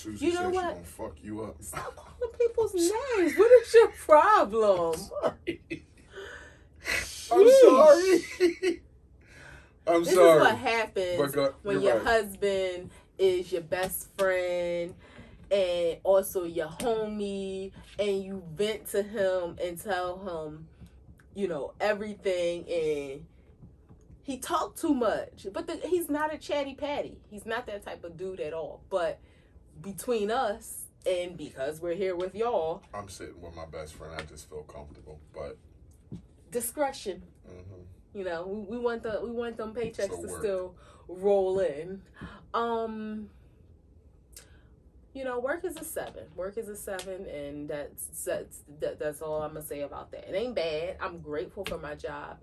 Susie You know said she what? gonna fuck you up. Stop calling people's names. What is your problem? I'm sorry. I'm This sorry. is what happens when your husband is your best friend and also your homie, and you vent to him and tell him, you know, everything, and he talked too much. But he's not a chatty patty. He's not that type of dude at all. But between us, and because we're here with y'all, I'm sitting with my best friend. I just feel comfortable, but discretion. Mm-hmm. You know, we want them paychecks to still roll in. You know, work is a 7. Work is a 7, and that's all I'm gonna say about that. It ain't bad. I'm grateful for my job.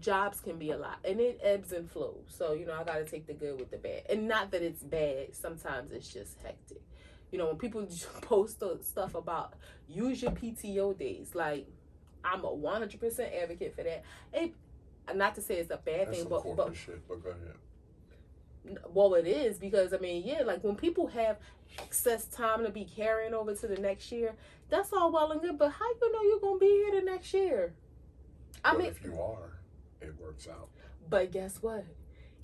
Jobs can be a lot, and it ebbs and flows. So, you know, I gotta take the good with the bad, and not that it's bad. Sometimes it's just hectic. You know, when people post stuff about use your PTO days, like, I'm a 100% advocate for that. Not to say it's a bad thing, but shit, but go ahead. Well, it is, because I mean, yeah, like when people have excess time to be carrying over to the next year, that's all well and good. But how you know you're gonna be here the next year? I mean, if you are, it works out. But guess what?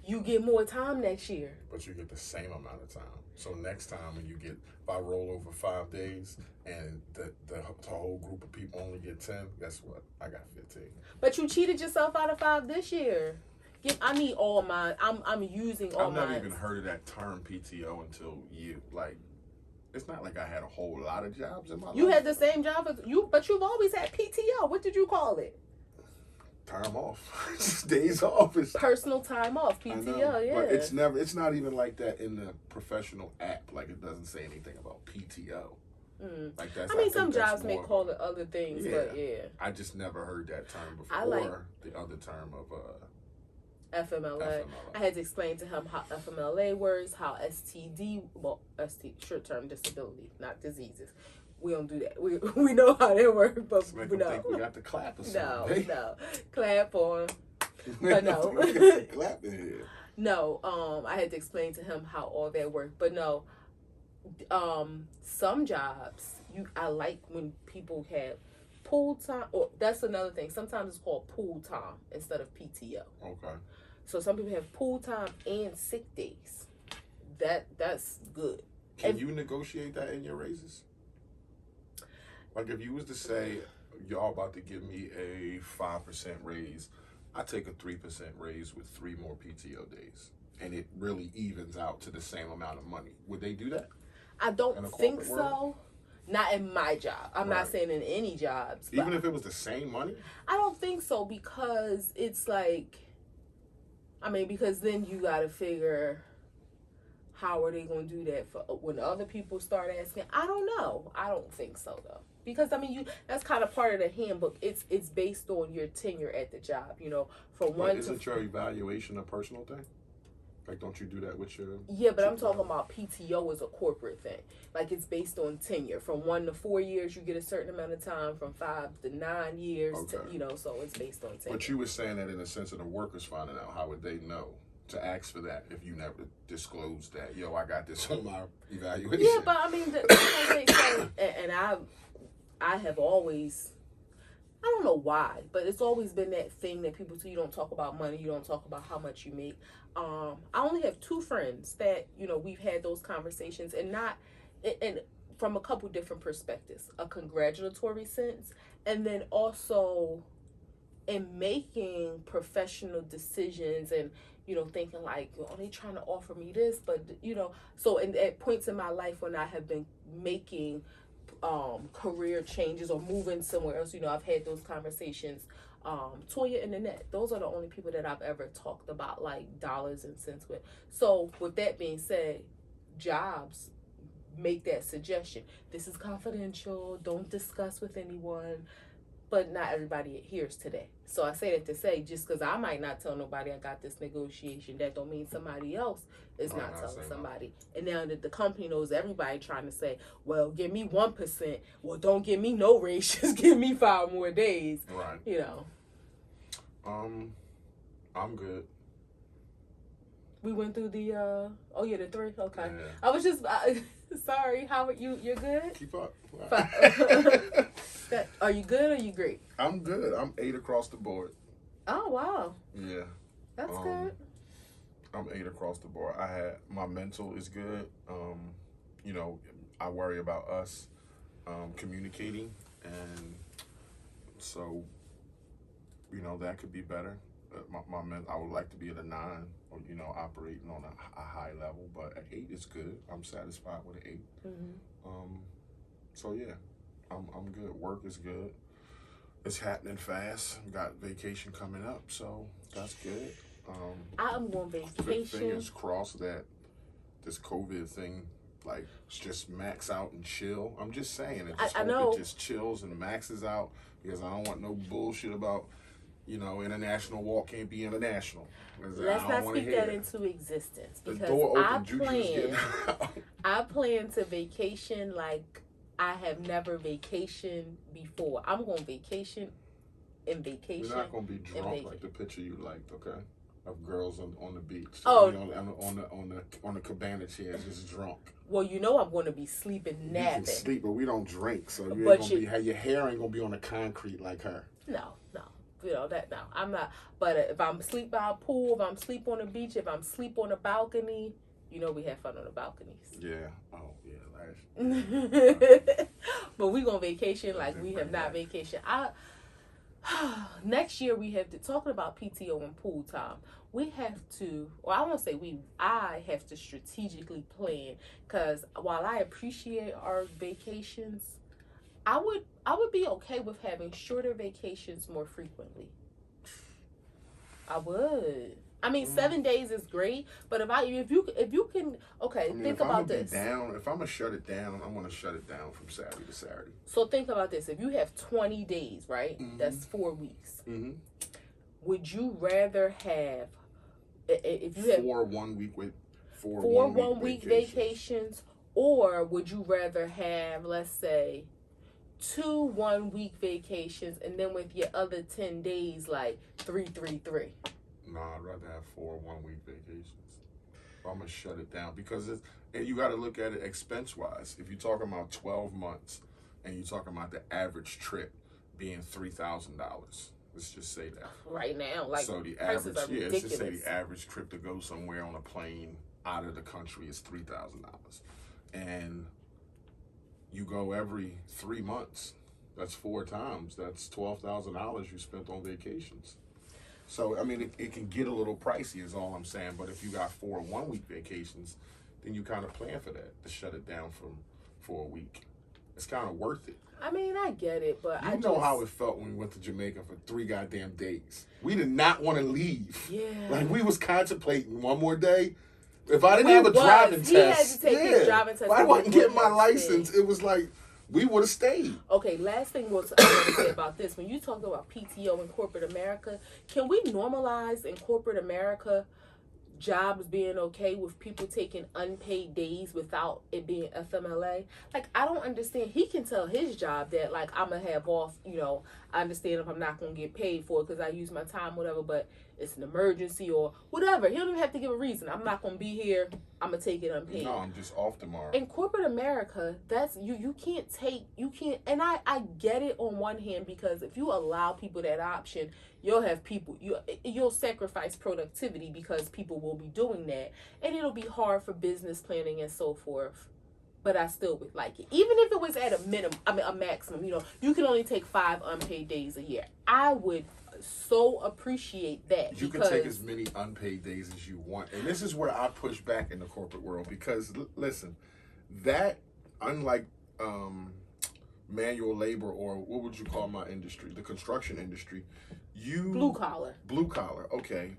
You get more time next year. But you get the same amount of time. So next time when you get, if I roll over 5 days and the whole group of people only get 10, guess what? I got 15. But you cheated yourself out of 5 this year. I need all mine. I'm using all mine. I've never even heard of that term PTO until you. Like, it's not like I had a whole lot of jobs in my life. You had the same job as you, but you've always had PTO. What did you call it? Time off. Days off. Personal time off, PTO, yeah. But it's not even like that in the professional app. Like, it doesn't say anything about PTO. Like that's, I mean, some jobs may call it other things, but yeah. I just never heard that term before. Or the other term of FMLA. I had to explain to him how FMLA works, how short-term disability, not diseases. We don't do that. We know how they work, but we know. Think we got the clap or something. No. Clap on. But no. Clap in here. No, I had to explain to him how all that worked. But no, some jobs, I like when people have pool time, or that's another thing. Sometimes it's called pool time instead of PTO. Okay. So some people have pool time and sick days. That's good. Can you negotiate that in your raises? Like, if you was to say, y'all about to give me a 5% raise, I take a 3% raise with 3 more PTO days, and it really evens out to the same amount of money. Would they do that? I don't think so. Not in my job. I'm not saying in any jobs. Even if it was the same money? I don't think so, because it's like, I mean, because then you got to figure, how are they going to do that for when other people start asking? I don't know. I don't think so, though. Because, I mean, that's kind of part of the handbook. It's based on your tenure at the job, you know. Isn't your evaluation a personal thing? Like, don't you do that with your... Yeah, but I'm talking about PTO as a corporate thing. Like, it's based on tenure. From 1 to 4 years, you get a certain amount of time. From 5 to 9 years, so it's based on tenure. But you were saying that in the sense of the workers finding out. How would they know to ask for that if you never disclosed that? Yo, I got this on my evaluation. Yeah, but I mean, and I have always... I don't know why, but it's always been that thing that people say, you don't talk about money, you don't talk about how much you make. I only have 2 friends that, you know, we've had those conversations, and from a couple different perspectives, a congratulatory sense, and then also in making professional decisions and, you know, thinking like, oh, they trying to offer me this, but, you know, so at points in my life when I have been making career changes or moving somewhere else, you know, I've had those conversations. Toya and Nanette, those are the only people that I've ever talked about like dollars and cents with. So with that being said, jobs make that suggestion. This is confidential, don't discuss with anyone, but not everybody adheres to that. So I say that to say, just because I might not tell nobody I got this negotiation, that don't mean somebody else is not telling somebody. And now that the company knows, everybody trying to say, well, give me 1%. Well, don't give me no raise, just give me 5 more days. Right. You know. I'm good. We went through the the 3. Okay. Yeah. I was just sorry. How are you? You're good. Keep up. Are you good or you great? I'm good. I'm 8 across the board. Oh wow. Yeah. That's good. I'm 8 across the board. My mental is good. You know, I worry about us communicating, and so you know that could be better. I would like to be at a 9, or you know, operating on a high level. But at 8 is good. I'm satisfied with an 8. So yeah, I'm good. Work is good. It's happening fast. Got vacation coming up, so that's good. I'm on vacation. Fingers crossed that this COVID thing like just max out and chill. I'm just saying it. I know. It just chills and maxes out, because I don't want no bullshit about, you know, international walk can't be international. Let's not speak that into existence, because I plan to vacation like I have never vacationed before. I'm going vacation and vacation. You're not going to be drunk like the picture you liked, okay? Of girls on the beach. Oh, you know, on the cabana chairs, just drunk. Well, you know I'm going to be sleeping, napping. You can sleep, but we don't drink, so you ain't gonna be. Your hair ain't gonna be on the concrete like her. No. You know that. No, I'm not. But if I'm asleep by a pool, if I'm asleep on the beach, if I'm asleep on a balcony, you know we have fun on the balconies. Yeah. Oh yeah. But we gonna vacation like we have not vacation. Next year we have to, talking about PTO and pool time. We have to, or I won't say I have to strategically plan, because while I appreciate our vacations, I would be okay with having shorter vacations more frequently. I would. I mean, 7 days is great, but if you can, okay, think about this. If I'm gonna shut it down, I'm gonna shut it down from Saturday to Saturday. So think about this: if you have 20 days, right? Mm-hmm. That's 4 weeks. Mm-hmm. Would you rather have, if you have 4 1 week with 4 1 week vacations, or would you rather have, let's say, 2 1 week vacations, and then with your other 10 days like 3 3 3? No, I'd rather have 4 1 week vacations. I'm gonna shut it down, because and you got to look at it expense wise. If you're talking about 12 months and you're talking about the average trip being $3,000, let's just say that right now, like, so the average, let's just say the average trip to go somewhere on a plane out of the country is $3,000, and you go every 3 months. That's 4 times. That's $12,000 you spent on vacations. So, I mean, it can get a little pricey is all I'm saying. But if you got 4 1 week vacations, then you kind of plan for that, to shut it down for a week. It's kind of worth it. I mean, I get it, but I know how it felt when we went to Jamaica for 3 goddamn days. We did not want to leave. Yeah. Like, we was contemplating one more day. If I didn't have a driving test. He had to take his driving test. If I wasn't getting my license, it was like, we would have stayed. Okay, last thing I want to say about this. When you talk about PTO in corporate America, can we normalize in corporate America jobs being okay with people taking unpaid days without it being FMLA? Like, I don't understand. He can tell his job that, like, I'm going to have off, you know, I understand if I'm not going to get paid for it because I use my time, whatever, but it's an emergency or whatever. He don't even have to give a reason. I'm not going to be here. I'm going to take it unpaid. No, I'm just off tomorrow. In corporate America, that's you can't, and I get it on one hand, because if you allow people that option, you'll have people, you'll sacrifice productivity because people will be doing that, and it'll be hard for business planning and so forth. But I still would like it. Even if it was at a maximum, you know, you can only take 5 unpaid days a year. I would so appreciate that. You can take as many unpaid days as you want. And this is where I push back in the corporate world, because listen, that, unlike manual labor, or what would you call my industry, the construction industry, blue collar, okay,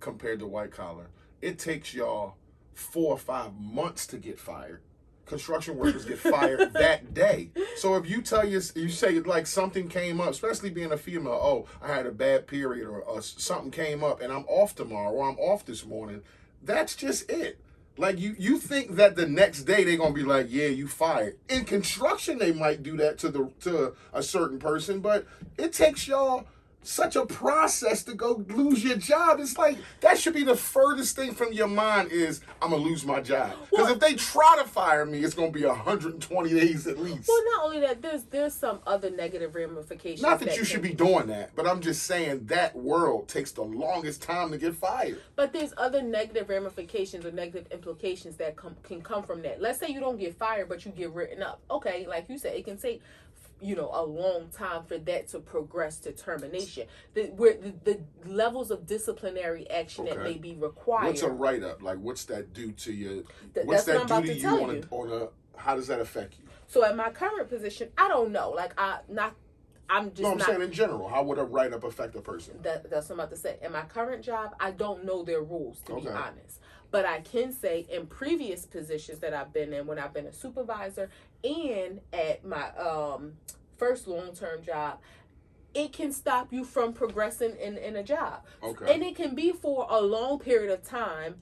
compared to white collar, it takes y'all 4 or 5 months to get fired. Construction workers get fired that day. So if you say like something came up, especially being a female, oh, I had a bad period, or something came up and I'm off tomorrow, or I'm off this morning, that's just it. Like, you think that the next day they're gonna be like, yeah, you fired. In construction, they might do that to a certain person, but it takes y'all such a process to go lose your job. It's like that should be the furthest thing from your mind is I'm gonna lose my job. Because if they try to fire me, it's gonna be 120 days at least. Well, not only that, there's some other negative ramifications. Not that you should be doing that, but I'm just saying that world takes the longest time to get fired. But there's other negative ramifications or negative implications that can come from that. Let's say you don't get fired, but you get written up. Okay, like you said, it can take a long time for that to progress to termination. The levels of disciplinary action that may be required. What's a write-up? Like, what's that do to you? What's that do to you how does that affect you? So at my current position, I don't know. Like, I'm saying in general, how would a write-up affect a person? That's what I'm about to say. In my current job, I don't know their rules, to be honest. But I can say in previous positions that I've been in, when I've been a supervisor and at my first long-term job, it can stop you from progressing in a job. Okay. And it can be for a long period of time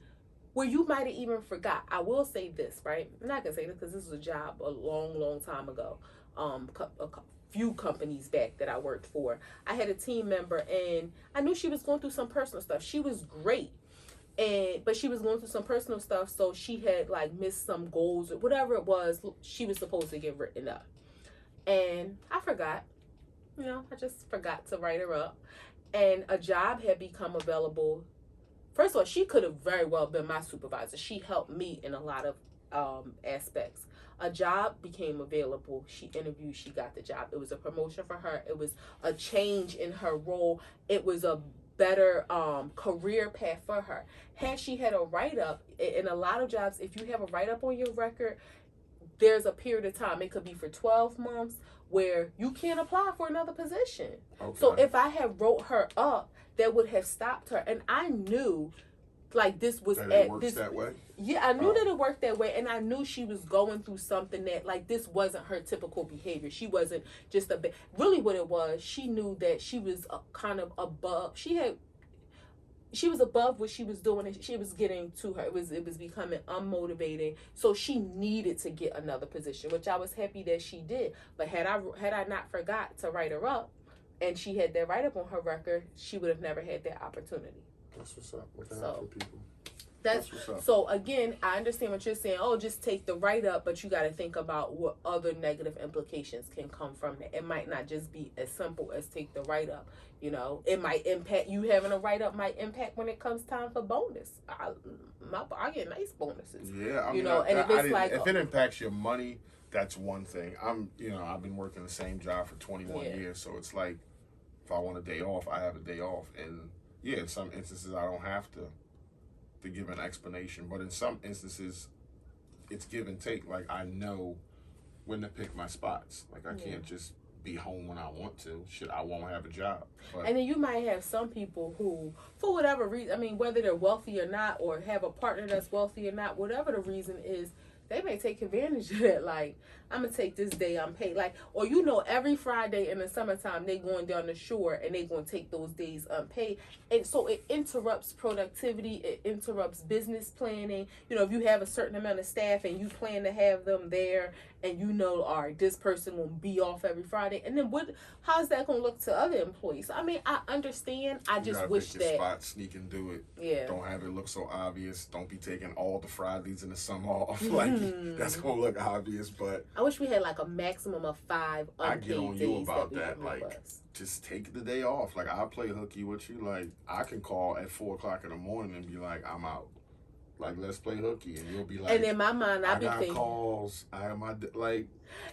where you might have even forgot. I will say this, right? I'm not going to say this because this was a job a long, long time ago. A few companies back that I worked for. I had a team member and I knew she was going through some personal stuff. She was great. But she was going through some personal stuff, so she had like missed some goals or whatever it was. She was supposed to get written up, and I forgot. I just forgot to write her up, and a job had become available. First of all, she could have very well been my supervisor. She helped me in a lot of aspects. A job became available. She interviewed. She got the job. It was a promotion for her. It was a change in her role. It was a better career path for her. Had she had a write-up, in a lot of jobs, if you have a write-up on your record, there's a period of time. It could be for 12 months where you can't apply for another position. Okay. So if I had wrote her up, that would have stopped her. And I knew like this was that way. Yeah, I knew that it worked that way, and I knew she was going through something that like this wasn't her typical behavior. She wasn't just really what it was. She knew that she was kind of above. She was above what she was doing, and she was getting to her. It was becoming unmotivating. So she needed to get another position, which I was happy that she did. But had I not forgot to write her up, and she had that write up on her record, she would have never had that opportunity. That's what's up. Looking out for people. That's what's up. So again, I understand what you're saying. Oh, just take the write up, but you got to think about what other negative implications can come from it. It might not just be as simple as take the write up. It might impact you having a write up. Might impact when it comes time for bonus. I get nice bonuses. Yeah, if it impacts your money, that's one thing. I've been working the same job for 21 years, so it's like if I want a day off, I have a day off, and in some instances I don't have to give an explanation, but in some instances it's give and take. Like I know when to pick my spots. Like I can't just be home when I want to. I won't have a job. But, and then you might have some people who, for whatever reason, whether they're wealthy or not, or have a partner that's wealthy or not, whatever the reason is, they may take advantage of that. Like, I'm going to take this day unpaid. Like, or every Friday in the summertime, they going down the shore and they going to take those days unpaid. And so it interrupts productivity. It interrupts business planning. If you have a certain amount of staff and you plan to have them there and all right, this person will be off every Friday. And then how's that going to look to other employees? I understand. I just wish pick your spot, sneak and do it. Yeah. Don't have it look so obvious. Don't be taking all the Fridays in the summer off. Like, that's going to look obvious, but I wish we had like a maximum of 5 unpaid days. I get on you about that. Like, just take the day off. Like, I'll play hooky with you. Like, I can call at 4 o'clock in the morning and be like, I'm out. Like, let's play hooky, and you'll be like, and in my mind, I be got thinking, calls. I have my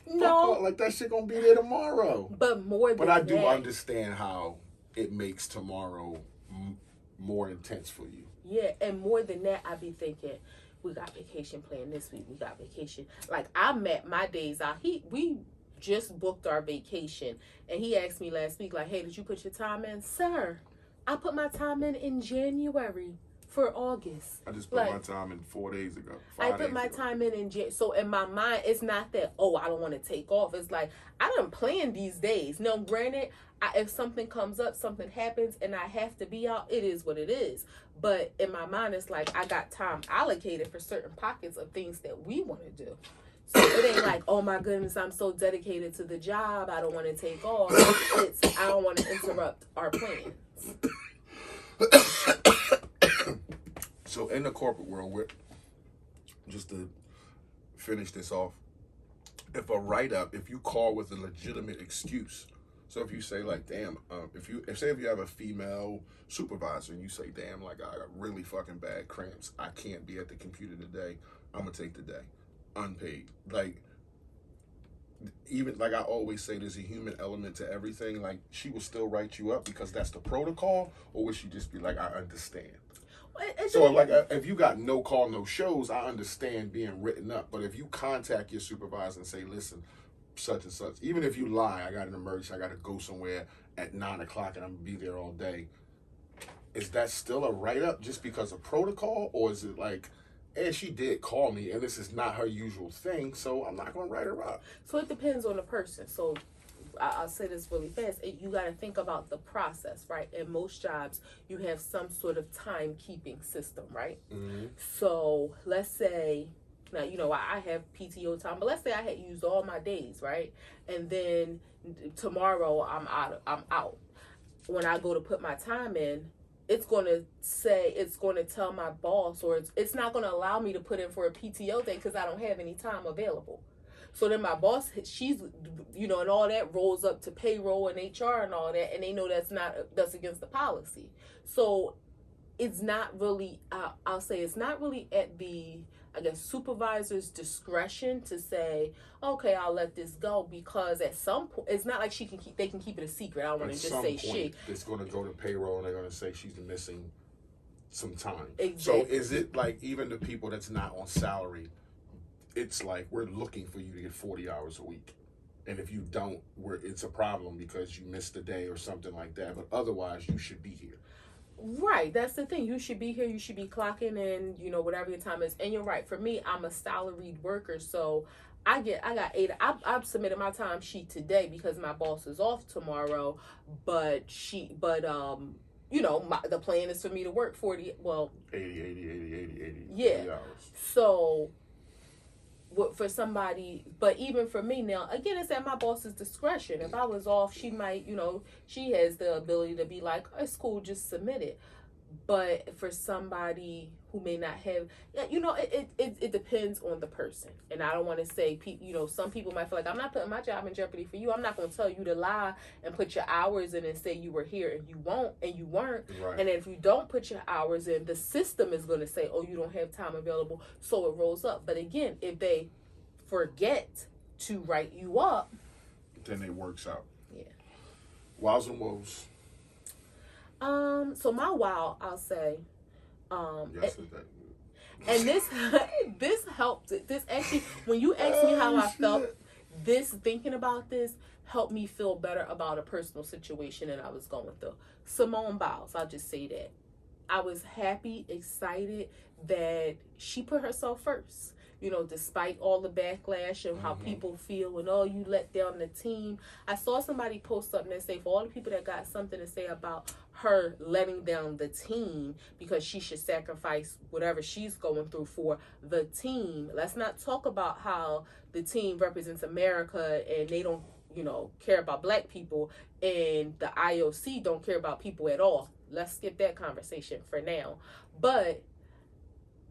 no, like that shit gonna be there tomorrow. But I do understand how it makes tomorrow more intense for you. Yeah, and more than that, I be thinking, we got vacation planned this week. We got vacation. Like, I met my days out. We just booked our vacation, and he asked me last week, like, hey, did you put your time in? Sir, I put my time in January for August. I just put my time in 4 days ago. I put my time in January. So in my mind, it's not that, I don't want to take off. It's like, I done planned these days. Now, granted, if something comes up, something happens, and I have to be out, it is what it is. But in my mind, it's like I got time allocated for certain pockets of things that we want to do. So it ain't like, oh my goodness, I'm so dedicated to the job, I don't want to take off. It's, I don't want to interrupt our plans. So in the corporate world, just to finish this off, if a write-up, if you call with a legitimate excuse, so if you say like, damn, if you have a female supervisor and you say, damn, like I got really fucking bad cramps, I can't be at the computer today, I'm gonna take the day, unpaid. Like, even like I always say, there's a human element to everything. Like, she will still write you up because that's the protocol, or would she just be like, I understand? So like, if you got no call, no shows, I understand being written up. But if you contact your supervisor and say, listen, such and such, even if you lie, I got an emergency, I got to go somewhere at 9 o'clock and I'm gonna be there all day, is that still a write up just because of protocol, or is it like, and she did call me and this is not her usual thing, so I'm not gonna write her up? So it depends on the person. So I'll say this really fast. You got to think about the process, right? In most jobs, you have some sort of timekeeping system, right? Mm-hmm. So let's say, now, you know, I have PTO time, but let's say I had used all my days, right? And then tomorrow I'm out. When I go to put my time in, it's going to tell my boss, or it's not going to allow me to put in for a PTO day because I don't have any time available. So then my boss, she's, you know, and all that rolls up to payroll and HR and all that, and they know that's against the policy. So it's not really, I'll say it's not really at the, I guess, supervisor's discretion to say, okay, I'll let this go, because at some point, it's not like they can keep it a secret. I don't want to just say she. It's going to go to payroll and they're going to say she's missing some time. Exactly. So is it like, even the people that's not on salary, it's like, we're looking for you to get 40 hours a week. And if you don't, it's a problem because you missed a day or something like that. But otherwise, you should be here. Right. That's the thing. You should be here. You should be clocking in, you know, whatever your time is. And you're right. For me, I'm a salaried worker. So I got 8. I've submitted my time sheet today because my boss is off tomorrow. But you know, the plan is for me to work 80 yeah. hours. So for somebody, but even for me now, again, it's at my boss's discretion. If I was off, she might, you know, she has the ability to be like, oh, it's cool, just submit it. But for somebody who may not have, you know, it depends on the person. And I don't want to say, you know, some people might feel like, I'm not putting my job in jeopardy for you. I'm not going to tell you to lie and put your hours in and say you were here and you won't and you weren't. Right. And if you don't put your hours in, the system is going to say, oh, you don't have time available. So it rolls up. But again, if they forget to write you up, then it works out. Yeah. Wows and woes. So my wow, I'll say, Yes, and this helped. This actually, when you asked me how I felt, this thinking about this helped me feel better about a personal situation that I was going through. Simone Biles, I'll just say that. I was happy, excited that she put herself first. You know, despite all the backlash and how people feel and, oh, you let down the team. I saw somebody post something and say, for all the people that got something to say about her letting down the team because she should sacrifice whatever she's going through for the team. Let's not talk about how the team represents America and they don't, you know, care about black people, and the IOC don't care about people at all. Let's skip that conversation for now. But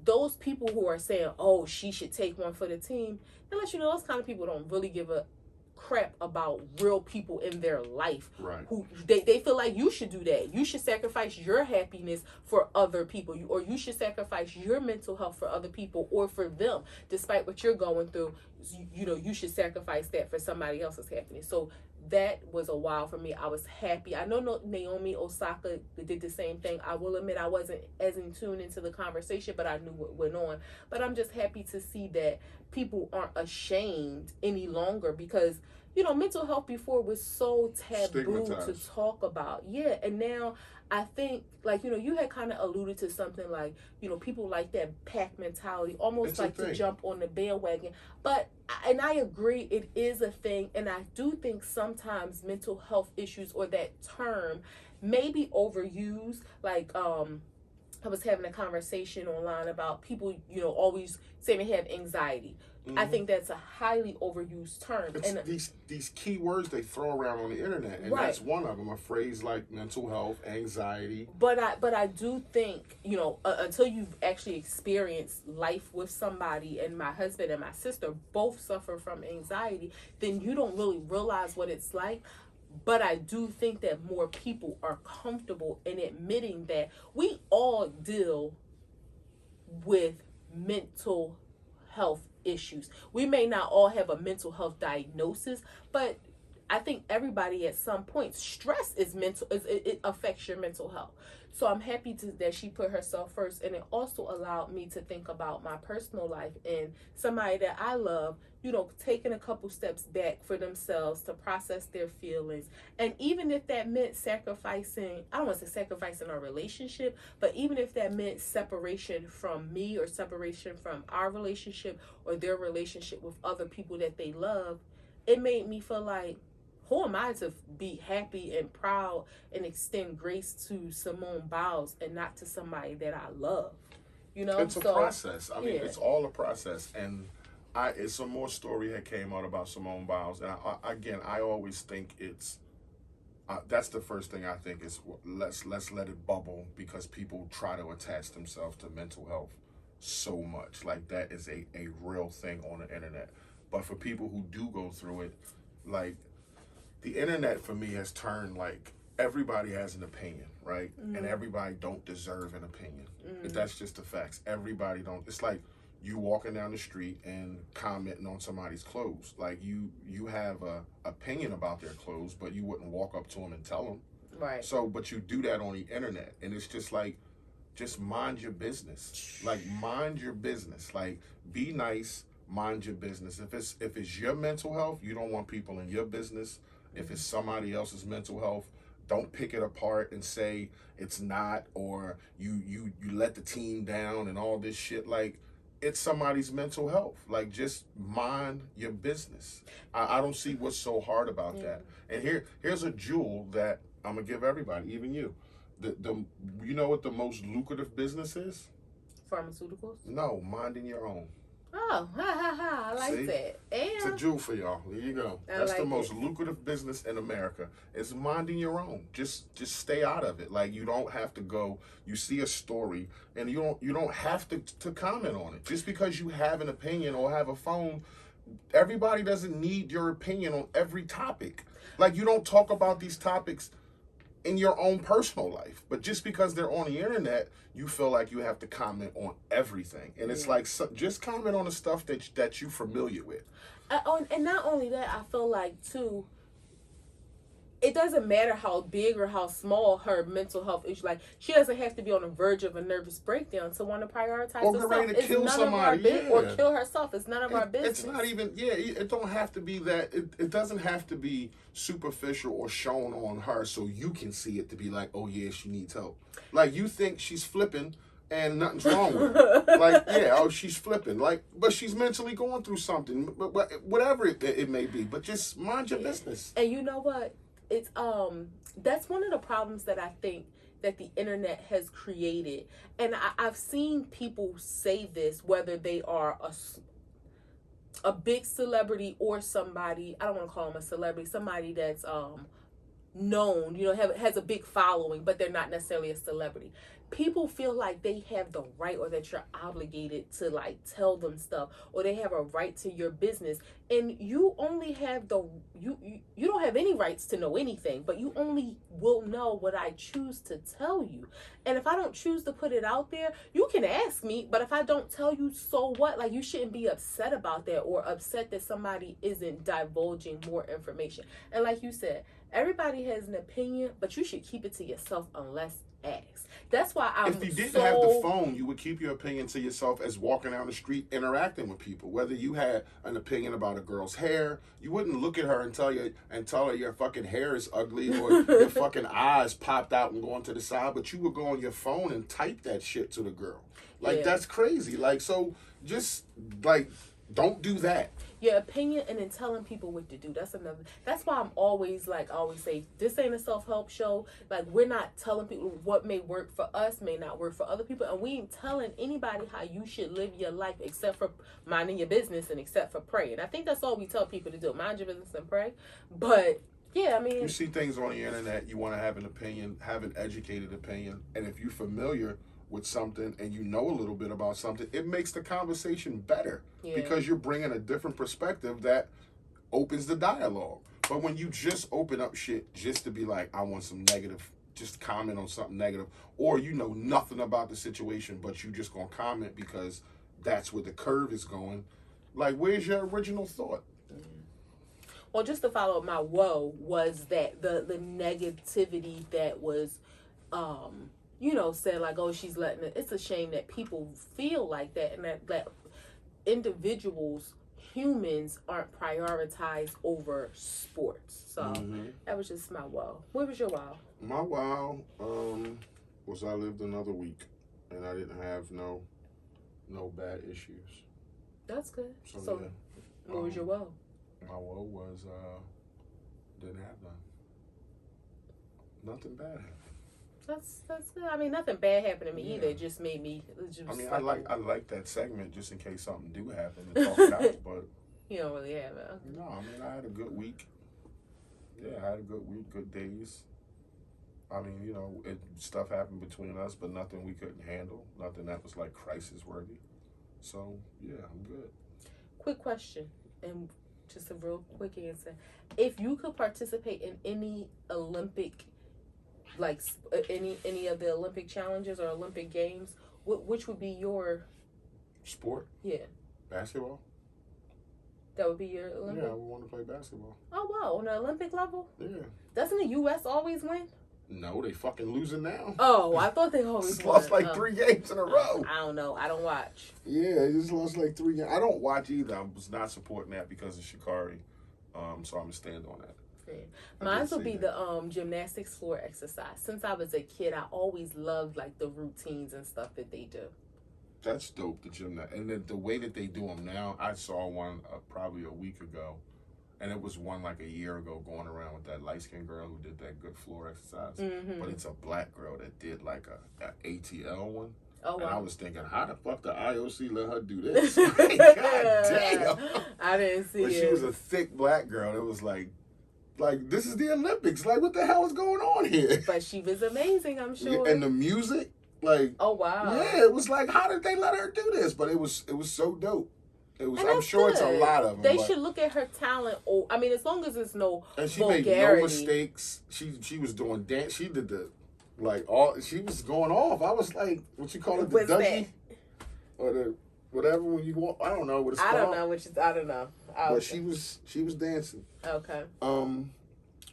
those people who are saying, oh, she should take one for the team, unless you know those kind of people don't really give a crap about real people in their life. Right. Who they feel like you should do that. You should sacrifice your happiness for other people, or you should sacrifice your mental health for other people or for them. Despite what you're going through, you know, you should sacrifice that for somebody else's happiness. So that was a wow for me. I was happy. I know Naomi Osaka did the same thing. I will admit I wasn't as in tune into the conversation, but I knew what went on. But I'm just happy to see that people aren't ashamed any longer, because, you know, mental health before was so taboo to talk about. Yeah, and now I think, like, you know, you had kind of alluded to something like, you know, people like that pack mentality, almost like to jump on the bandwagon. But, and I agree, it is a thing. And I do think sometimes mental health issues, or that term, may be overused. Like, I was having a conversation online about people, you know, always saying they have anxiety. I think that's a highly overused term. It's And these key words they throw around on the internet, and right. that's one of them. A phrase like mental health, anxiety. But I do think, you know, until you've actually experienced life with somebody, and my husband and my sister both suffer from anxiety, then you don't really realize what it's like. But I do think that more people are comfortable in admitting that we all deal with mental health issues. We may not all have a mental health diagnosis, but I think everybody at some point, stress is mental, it affects your mental health. So I'm happy that she put herself first, and it also allowed me to think about my personal life and somebody that I love, you know, taking a couple steps back for themselves to process their feelings. And even if that meant sacrificing, I don't want to say sacrificing our relationship, but even if that meant separation from me or separation from our relationship or their relationship with other people that they love, it made me feel like, who am I to be happy and proud and extend grace to Simone Biles and not to somebody that I love? You know, it's a process. I mean, it's all a process. And it's some more story that came out about Simone Biles. And I always think it's that's the first thing I think is let's let it bubble, because people try to attach themselves to mental health so much. Like, that is a real thing on the internet. But for people who do go through it, like, the internet for me has turned, like, everybody has an opinion, right? And everybody don't deserve an opinion. That's just the facts. Everybody don't. It's like you walking down the street and commenting on somebody's clothes. Like, you have a opinion about their clothes, but you wouldn't walk up to them and tell them. Right. So, but you do that on the internet, and it's just like, just mind your business. Like, mind your business. Like, be nice, mind your business. If it's your mental health, you don't want people in your business. If it's somebody else's mental health, don't pick it apart and say it's not, or you let the team down and all this shit. Like, it's somebody's mental health. Like, just mind your business. I don't see what's so hard about that. And here's a jewel that I'm gonna give everybody, even you. The you know what the most lucrative business is? Pharmaceuticals? No, minding your own. Oh, I like See? that. It's a And jewel for y'all. There you go. That's the most lucrative business in America. It's minding your own. Just stay out of it. Like, you don't have to go. You see a story, and you don't have to comment on it. Just because you have an opinion or have a phone, everybody doesn't need your opinion on every topic. Like, you don't talk about these topics in your own personal life, but just because they're on the internet, you feel like you have to comment on everything. And it's like, just comment on the stuff that you're familiar with. And not only that, I feel like too, it doesn't matter how big or how small her mental health issue. Like, she doesn't have to be on the verge of a nervous breakdown to want to prioritize or herself. Or kill somebody, or kill herself. It's none of our business. It's not even. It don't have to be that. It doesn't have to be superficial or shown on her so you can see it to be like, oh yeah, she needs help. Like, you think she's flipping and nothing's wrong with her. Like, yeah, oh, she's flipping. Like, but she's mentally going through something. But whatever it may be. But just mind your business. And you know what? It's that's one of the problems that I think that the internet has created. And I've seen people say this, whether they are a big celebrity or somebody, I don't want to call them a celebrity, somebody that's known, you know, has a big following, but they're not necessarily a celebrity. People feel like they have the right, or that you're obligated to, like, tell them stuff, or they have a right to your business, and you only have you don't have any rights to know anything, but you only will know what I choose to tell you. And if I don't choose to put it out there, you can ask me, but if I don't tell you, so what? Like, you shouldn't be upset about that, or upset that somebody isn't divulging more information. And like you said, everybody has an opinion, but you should keep it to yourself unless asked. That's why if you didn't have the phone, you would keep your opinion to yourself as walking down the street interacting with people. Whether you had an opinion about a girl's hair, you wouldn't look at her and tell her your fucking hair is ugly, or your fucking eyes popped out and going to the side, but you would go on your phone and type that shit to the girl. Like, that's crazy. Like, so just, like, don't do that. your opinion and then telling people what to do. That's why I'm always like, I always say, this ain't a self-help show. Like, we're not telling people what may work for us may not work for other people, and we ain't telling anybody how you should live your life except for minding your business and except for praying. I think that's all we tell people to do: mind your business and pray. But yeah, I mean, you see things on the internet, you want to have an opinion, have an educated opinion, and if you're familiar with something and you know a little bit about something, it makes the conversation better because you're bringing a different perspective that opens the dialogue. But when you just open up shit just to be like, I want some negative, just comment on something negative, or you know nothing about the situation, but you just gonna comment because that's where the curve is going, like, where's your original thought? Well, just to follow up, my woe was that the negativity that was, said like, oh, she's letting it. It's a shame that people feel like that, and that individuals, humans, aren't prioritized over sports. So that was just my woe. What was your wow? My wow was I lived another week and I didn't have no bad issues. That's good. So yeah. What was your woe? My woe was didn't have none. Nothing bad happened. That's good. I mean, nothing bad happened to me either. It just made me. I mean, I like that segment just in case something do happen to talk it out, but you don't really have it. Okay. No, I mean, I had a good week. Yeah, I had a good week, good days. I mean, stuff happened between us, but nothing we couldn't handle. Nothing that was like crisis worthy. So yeah, I'm good. Quick question, and just a real quick answer. If you could participate in any Olympic, like any of the Olympic challenges or Olympic games, which would be your sport? Yeah. Basketball. That would be your Olympic? Yeah, I would want to play basketball. Oh, wow. On the Olympic level? Yeah. Doesn't the U.S. always win? No, they fucking losing now. Oh, I thought they always won. Lost like 3 games in a row. I don't know. I don't watch. Yeah, they just lost like 3 games. I don't watch either. I was not supporting that because of Shikari. So I'm going to stand on that. Yeah. Mine will be the gymnastics floor exercise. Since I was a kid, I always loved like the routines and stuff that they do. That's dope, the gymnast. And the way that they do them now, I saw one probably a week ago. And it was one like a year ago going around with that light-skinned girl who did that good floor exercise. But it's a black girl that did like a ATL one. Oh, wow. And I was thinking, how the fuck the IOC let her do this? God damn. I didn't see but it. She was a thick black girl. It was like, this is the Olympics. Like, what the hell is going on here? But she was amazing, I'm sure. And the music, like, oh wow, yeah, it was like, how did they let her do this? But it was so dope. It was. I'm sure it's a lot of them. They should look at her talent. I mean, as long as it's no and she vulgarity. made no mistakes. She was doing dance. She did she was going off. I was like, what you call it, the Dougie? Or the whatever when you walk. I don't know what it's called. I don't know. But she was dancing. Okay.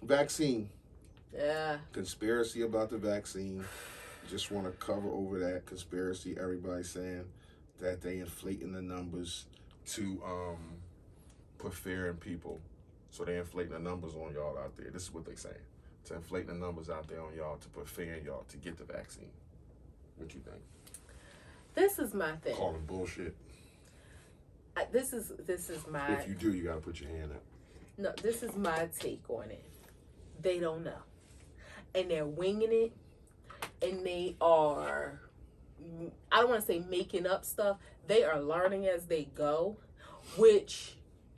Vaccine. Yeah. Conspiracy about the vaccine. Just want to cover over that conspiracy. Everybody's saying that they inflating the numbers to put fear in people. So they inflating the numbers on y'all out there. This is what they saying. To inflate the numbers out there on y'all to put fear in y'all to get the vaccine. What you think? This is my thing. Calling bullshit. This is my. If you do, you gotta put your hand up. No, this is my take on it. They don't know, and they're winging it, and they are. I don't want to say making up stuff. They are learning as they go, which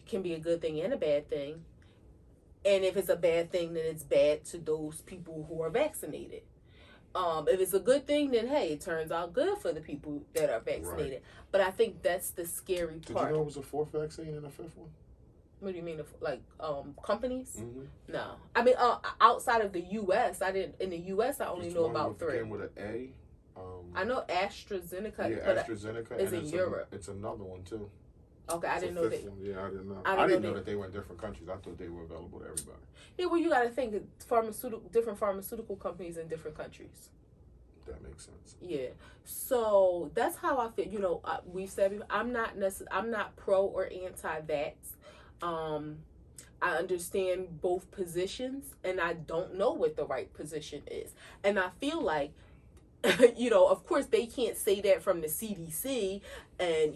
can be a good thing and a bad thing. And if it's a bad thing, then it's bad to those people who are vaccinated. If it's a good thing, then hey, it turns out good for the people that are vaccinated. Right. But I think that's the scary part. Did you know it was a 4th vaccine and a 5th one? What do you mean, like companies? Mm-hmm. No, I mean outside of the U.S., I didn't. In the U.S., I only know about 3. Begin with an A. I know AstraZeneca. Yeah, AstraZeneca is in Europe. It's another one too. Okay, I didn't know that. Yeah, I didn't know. I didn't know that they were in different countries. I thought they were available to everybody. Yeah, well, you got to think different pharmaceutical companies in different countries. That makes sense. Yeah, so that's how I feel. You know, we said I'm not pro or anti-vax. I understand both positions, and I don't know what the right position is. And I feel like Of course they can't say that from the CDC and,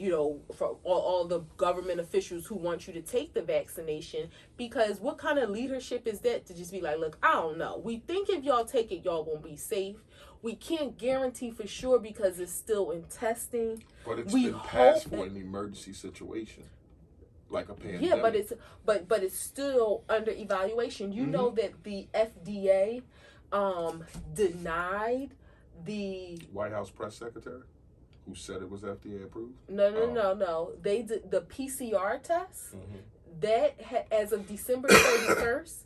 for all the government officials who want you to take the vaccination, because what kind of leadership is that to just be like, look, I don't know. We think if y'all take it, y'all gonna be safe. We can't guarantee for sure because it's still in testing. But it's been passed for an emergency situation, like a pandemic. Yeah, but it's still under evaluation. You know that the FDA denied the White House press secretary who said it was FDA approved. No. They did the PCR test that as of December 31st.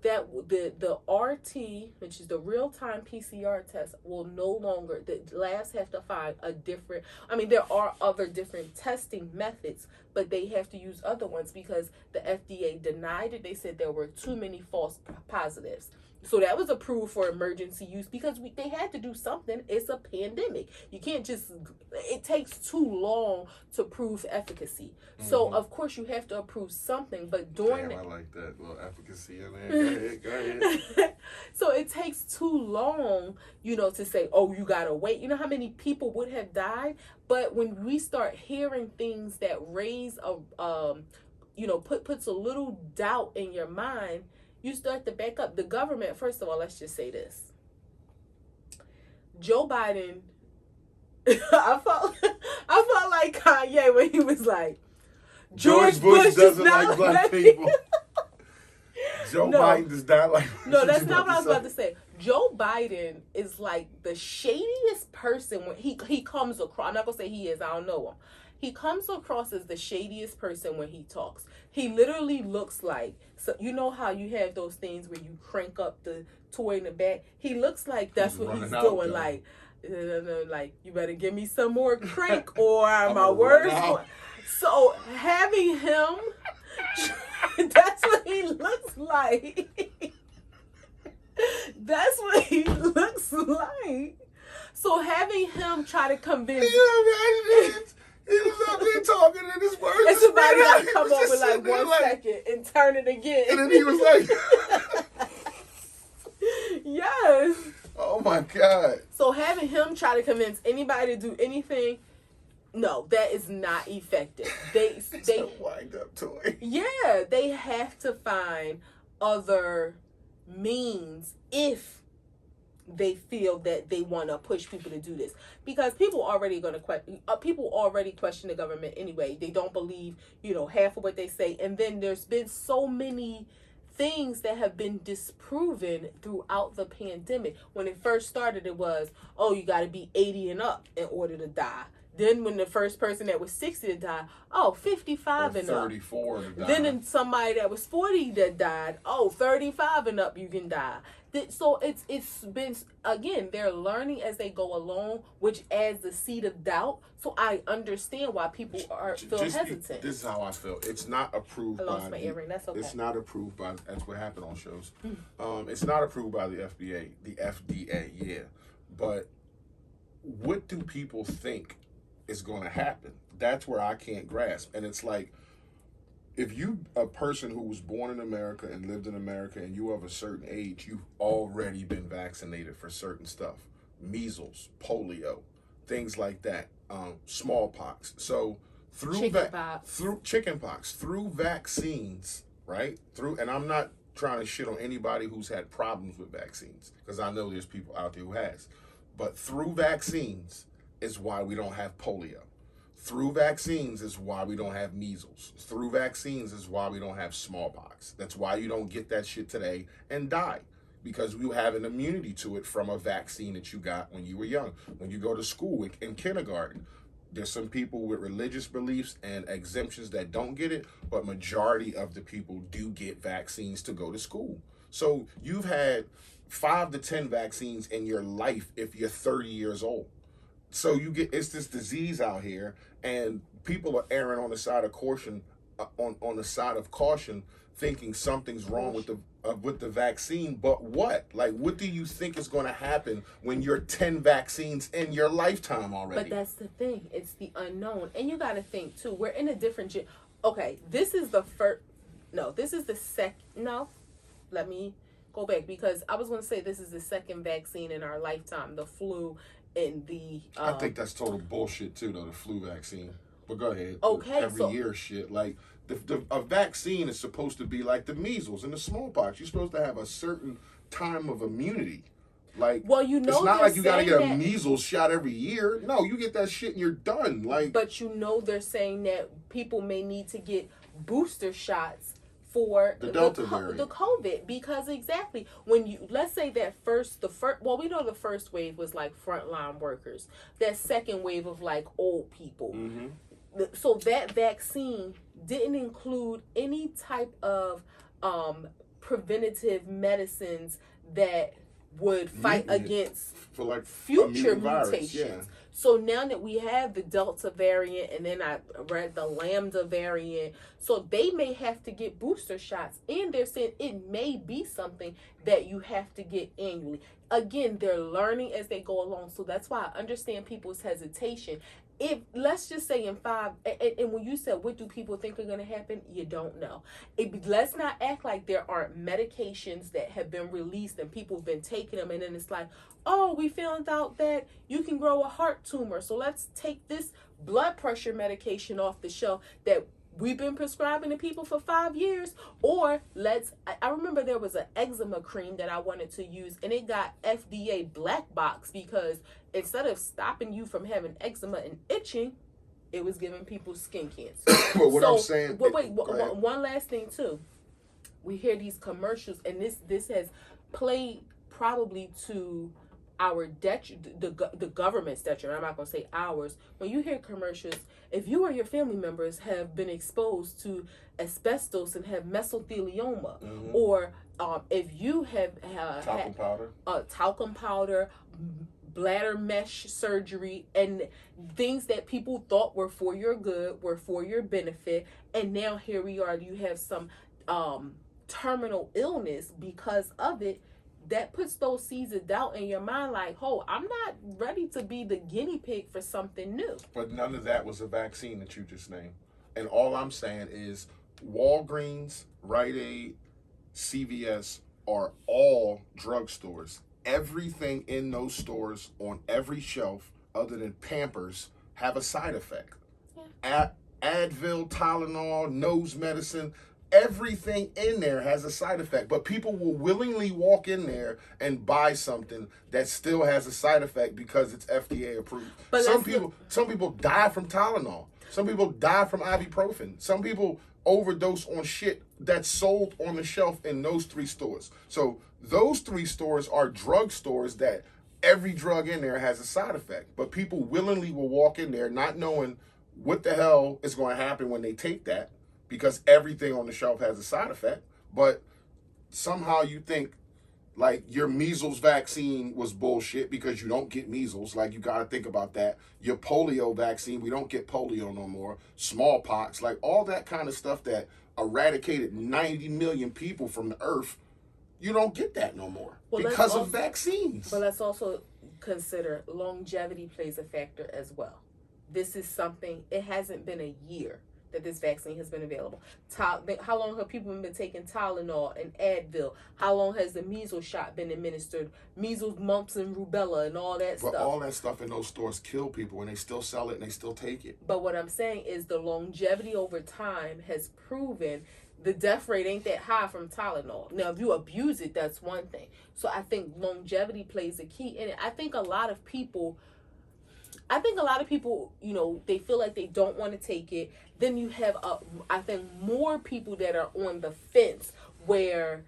That the RT, which is the real-time PCR test, will no longer, the labs have to find a different, there are other different testing methods, but they have to use other ones because the FDA denied it. They said there were too many false positives. So that was approved for emergency use because they had to do something. It's a pandemic. You can't just, it takes too long to prove efficacy. So, of course, you have to approve something, but during I like that little efficacy in there. Go ahead. So it takes too long, to say, oh, you got to wait. You know how many people would have died? But when we start hearing things that raise puts a little doubt in your mind, you start to back up. The government, first of all, let's just say this. Joe Biden, I felt like Kanye when he was like, George Bush doesn't like black people. Joe Biden does not like. No, that's not what I was about to say. Joe Biden is like the shadiest person when he comes across. I'm not gonna say he is. I don't know him. He comes across as the shadiest person when he talks. He literally looks like, so you know how you have those things where you crank up the toy in the back? He looks like that's what he's doing. Like, you better give me some more crank or my words. So having him, that's what he looks like. That's what he looks like. So having him try to convince. He was up there talking and his words. And somebody got to come over like 1 second and turn it again. And then he was like, yes. Oh my God. So having him try to convince anybody to do anything, no, that is not effective. It's a wind up toy. Yeah, they have to find other means if they feel that they want to push people to do this, because people already question the government anyway. They don't believe half of what they say, and then there's been so many things that have been disproven throughout the pandemic. When it first started, it was, oh, you got to be 80 and up in order to die. Then when the first person that was 60 to die, 55 and up. 34 to die. Then somebody that was 40 that died, 35 and up, you can die. So it's been, again, they're learning as they go along, which adds the seed of doubt. So I understand why people feel hesitant. This is how I feel. It's not approved. I lost my earring. That's okay. It's not approved by. That's what happened on shows. It's not approved by the FDA. The FDA, yeah. But what do people think is going to happen? That's where I can't grasp. And it's like, if you a person who was born in America and lived in America and you of a certain age, you've already been vaccinated for certain stuff, measles, polio, things like that, smallpox. So through chickenpox, through vaccines, right? And I'm not trying to shit on anybody who's had problems with vaccines, because I know there's people out there who has, but through vaccines is why we don't have polio. Through vaccines is why we don't have measles. Through vaccines is why we don't have smallpox. That's why you don't get that shit today and die, because you have an immunity to it from a vaccine that you got when you were young. When you go to school in kindergarten, there's some people with religious beliefs and exemptions that don't get it, but majority of the people do get vaccines to go to school. So you've had 5 to 10 vaccines in your life if you're 30 years old. So it's this disease out here, and people are erring on the side of caution, on the side of caution, thinking something's wrong with the vaccine. But what? Like, what do you think is going to happen when you're 10 vaccines in your lifetime already? But that's the thing. It's the unknown, and you got to think too. We're in a different. Okay, this is the first. No, this is the second. No, let me go back because I was going to say this is the second vaccine in our lifetime, the flu and the. I think that's total bullshit too, though. The flu vaccine. But go ahead. Okay, Every year shit like. A vaccine is supposed to be like the measles and the smallpox. You're supposed to have a certain time of immunity. Like, well, you know, it's not like you got to get a that, measles shot every year. No, you get that shit and you're done. Like, but you know, they're saying that people may need to get booster shots for the Delta variant, the COVID, because exactly when you let's say that the first well, we know the first wave was like frontline workers. That second wave of like old people. Mm-hmm. So that vaccine didn't include any type of preventative medicines that would fight against for like future virus, mutations. Yeah. So now that we have the Delta variant and then I read the Lambda variant, so they may have to get booster shots, and they're saying it may be something that you have to get annually. Again, they're learning as they go along, so that's why I understand people's hesitation. If let's just say in 5 and when you said what do people think are going to happen, you don't know. Let's not act like there aren't medications that have been released and people have been taking them, and then it's like, oh, we found out that you can grow a heart tumor, so let's take this blood pressure medication off the shelf that we've been prescribing to people for 5 years. Or I remember there was an eczema cream that I wanted to use, and it got FDA black box because instead of stopping you from having eczema and itching, it was giving people skin cancer. But what I'm saying, one last thing too. We hear these commercials, and this has played probably to our the government's detriment. I'm not going to say ours. When you hear commercials, if you or your family members have been exposed to asbestos and have mesothelioma, mm-hmm. or if you have talcum powder, bladder mesh surgery, and things that people thought were for your good, were for your benefit, and now here we are, you have some terminal illness because of it. That puts those seeds of doubt in your mind like, oh, I'm not ready to be the guinea pig for something new. But none of that was a vaccine that you just named. And all I'm saying is Walgreens, Rite Aid, CVS are all drugstores. Everything in those stores on every shelf other than Pampers have a side effect. Yeah. Advil, Tylenol, nose medicine, everything in there has a side effect, but people will willingly walk in there and buy something that still has a side effect because it's FDA approved. But some people die from Tylenol. Some people die from ibuprofen. Some people overdose on shit that's sold on the shelf in those 3 stores. So those 3 stores are drug stores that every drug in there has a side effect, but people willingly will walk in there not knowing what the hell is going to happen when they take that, because everything on the shelf has a side effect. But somehow you think like your measles vaccine was bullshit because you don't get measles. Like, you got to think about that. Your polio vaccine, we don't get polio no more. Smallpox, like all that kind of stuff that eradicated 90 million people from the earth, you don't get that no more because of vaccines. But let's also consider longevity plays a factor as well. This is something, it hasn't been a year that this vaccine has been available. How long have people been taking Tylenol and Advil? How long has the measles shot been administered? Measles, mumps, and rubella and all that stuff. But all that stuff in those stores kill people, and they still sell it and they still take it. But what I'm saying is the longevity over time has proven the death rate ain't that high from Tylenol. Now, if you abuse it, that's one thing. So I think longevity plays a key in it. I think a lot of people, you know, they feel like they don't want to take it. Then you have, I think, more people that are on the fence where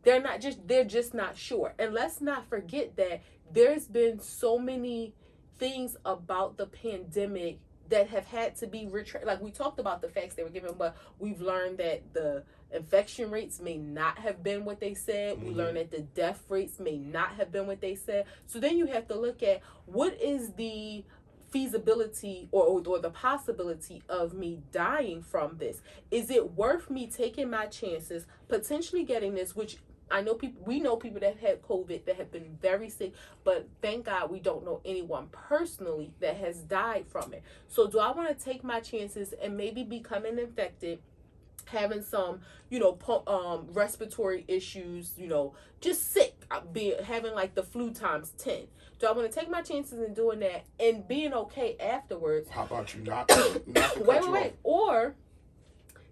they're just not sure. And let's not forget that there's been so many things about the pandemic that have had to be retracted. Like, we talked about the facts they were given, but we've learned that the infection rates may not have been what they said. Mm-hmm. We learned that the death rates may not have been what they said. So then you have to look at what is the feasibility or the possibility of me dying from this. Is it worth me taking my chances, potentially getting this, which we know people that have had COVID that have been very sick, but thank God we don't know anyone personally that has died from it. So do I want to take my chances and maybe becoming infected having some, respiratory issues, just sick, having like the flu times 10. Do I want to take my chances in doing that and being okay afterwards? How about you not to wait. Or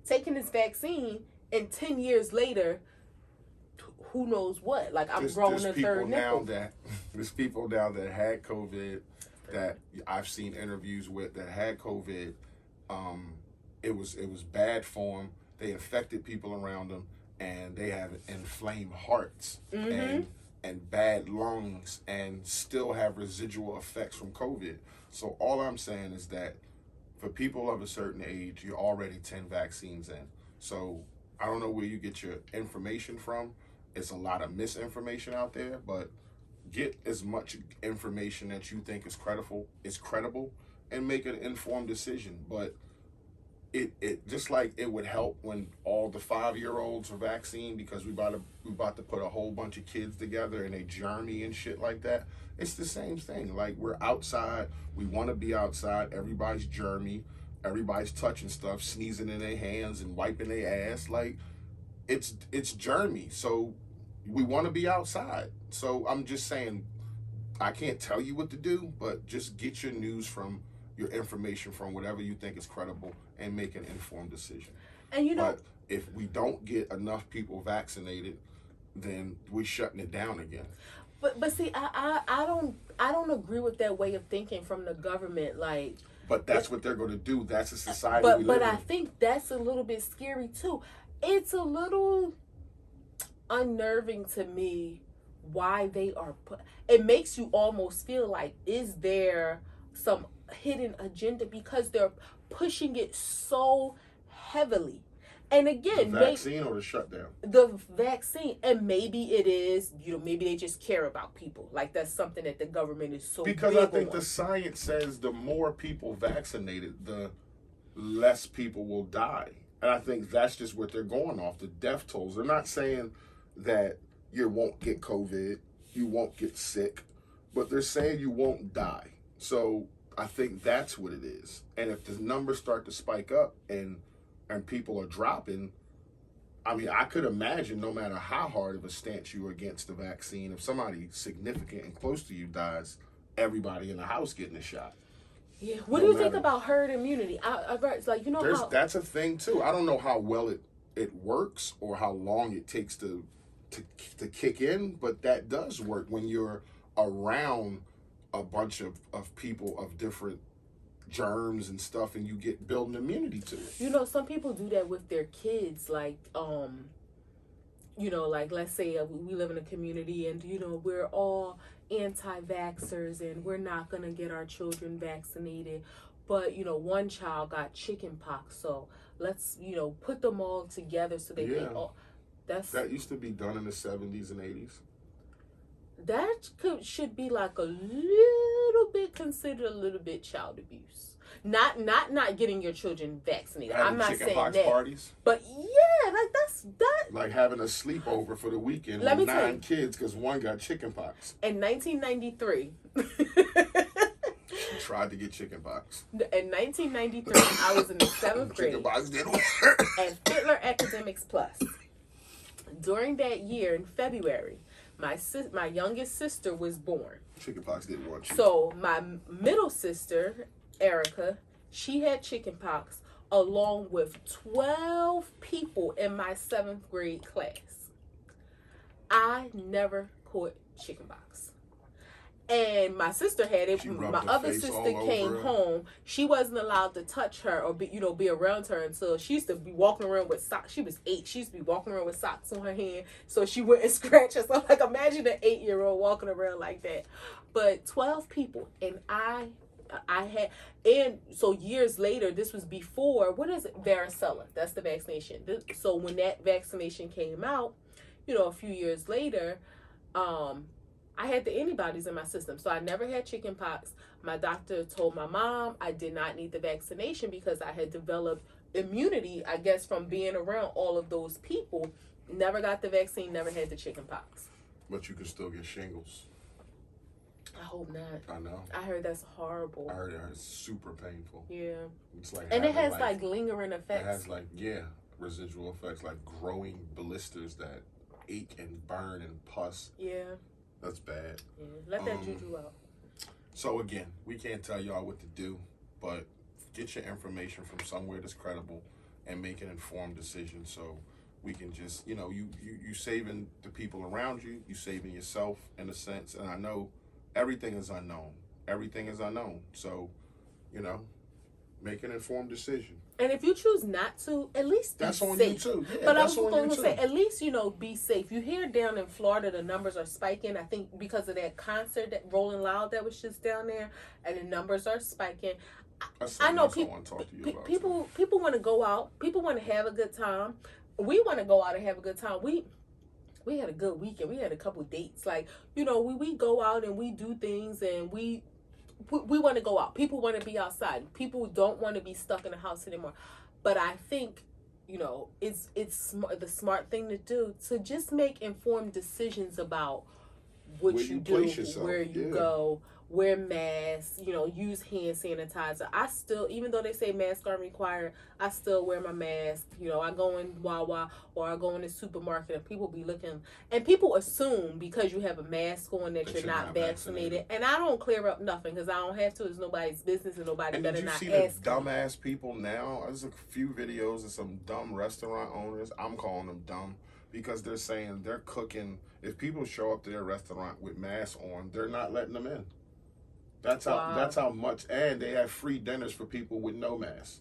taking this vaccine and 10 years later, who knows what? Like, I'm growing a third nipple. There's people now that had COVID that I've seen interviews with that had COVID. It was bad for them. They infected people around them, and they have inflamed hearts and bad lungs, and still have residual effects from COVID. So all I'm saying is that for people of a certain age, you're already 10 vaccines in. So I don't know where you get your information from. It's a lot of misinformation out there, but get as much information that you think is credible, and make an informed decision. But it just like it would help when all the 5-year-olds are vaccinated, because we about to put a whole bunch of kids together and they germy and shit like that. It's the same thing. Like, we're outside, we want to be outside, everybody's germy, everybody's touching stuff, sneezing in their hands and wiping their ass. Like, it's germy. So we want to be outside. So I'm just saying, I can't tell you what to do, but just get your information from whatever you think is credible and make an informed decision. And but if we don't get enough people vaccinated, then we're shutting it down again. But see, I don't agree with that way of thinking from the government. Like, but that's what they're going to do. That's a society we live but in. I think that's a little bit scary too. It's a little unnerving to me why they are it makes you almost feel like, is there some hidden agenda, because they're pushing it so heavily. And again, the vaccine or the shutdown? The vaccine. And maybe it is, maybe they just care about people. Like, that's something that the government is so because I think the science says the more people vaccinated, the less people will die. And I think that's just what they're going off, the death tolls. They're not saying that you won't get COVID, you won't get sick, but they're saying you won't die. So I think that's what it is. And if the numbers start to spike up and people are dropping, I mean, I could imagine, no matter how hard of a stance you're against the vaccine, if somebody significant and close to you dies, everybody in the house getting a shot. Yeah. What do you think about herd immunity? I it's like, that's a thing too. I don't know how well it works or how long it takes to kick in, but that does work when you're around a bunch of people of different germs and stuff, and you get building immunity to it. Some people do that with their kids. Like, like, let's say we live in a community and, we're all anti-vaxxers and we're not going to get our children vaccinated. But, one child got chicken pox. So let's, put them all together so they can all. That used to be done in the 70s and 80s. That should be like a little bit considered a little bit child abuse. Not getting your children vaccinated. Having I'm not saying chickenpox that. Parties. But yeah, like that's that. Like having a sleepover for the weekend with 9 kids because one got chickenpox. In 1993. She tried to get chickenpox. In 1993, I was in the 7th grade. Chickenpox didn't work. At Fiddler Academics Plus. During that year, in February, my youngest sister was born. Chickenpox didn't want you. So my middle sister, Erica, she had chickenpox along with 12 people in my 7th grade class. I never caught chickenpox. And my sister had it. My other sister came home. She wasn't allowed to touch her or be around her until she used to be walking around with socks. She was 8. She used to be walking around with socks on her hand so she wouldn't scratch herself. Like, imagine an 8-year-old walking around like that. But 12 people, and I had, and so years later, this was before, what is it? Varicella. That's the vaccination. So when that vaccination came out, a few years later, I had the antibodies in my system. So I never had chickenpox. My doctor told my mom I did not need the vaccination because I had developed immunity, I guess, from being around all of those people. Never got the vaccine, never had the chickenpox. But you can still get shingles. I hope not. I know. I heard that's horrible. I heard it's super painful. Yeah. It's like, and it has like lingering effects. It has like, yeah. residual effects, like growing blisters that ache and burn and pus. Yeah. That's bad. Yeah. Let that juju out. So again, we can't tell y'all what to do, but get your information from somewhere that's credible and make an informed decision, so we can just, you saving the people around you, you saving yourself in a sense. And I know everything is unknown. Everything is unknown. So, make an informed decision. And if you choose not to, at least be that's on safe. you too. Yeah, but I was going to say, at least, be safe. You hear down in Florida, the numbers are spiking. I think because of that concert, that Rolling Loud that was just down there, and the numbers are spiking. I know people want to go out. People want to have a good time. We want to go out and have a good time. We had a good weekend. We had a couple dates. Like, we go out and we do things, and we want to go out. People want to be outside. People don't want to be stuck in the house anymore. But I think, it's the smart thing to do to just make informed decisions about what you do, where you go, wear masks, use hand sanitizer. I still, even though they say masks aren't required, I still wear my mask. I go in Wawa or I go in the supermarket and people be looking, and people assume because you have a mask on that you're not vaccinated. And I don't clear up nothing because I don't have to. It's nobody's business and nobody better not ask. And did you see the dumbass people now? There's a few videos of some dumb restaurant owners. I'm calling them dumb because they're saying they're cooking. If people show up to their restaurant with masks on, they're not letting them in. That's how much, and they have free dinners for people with no mask.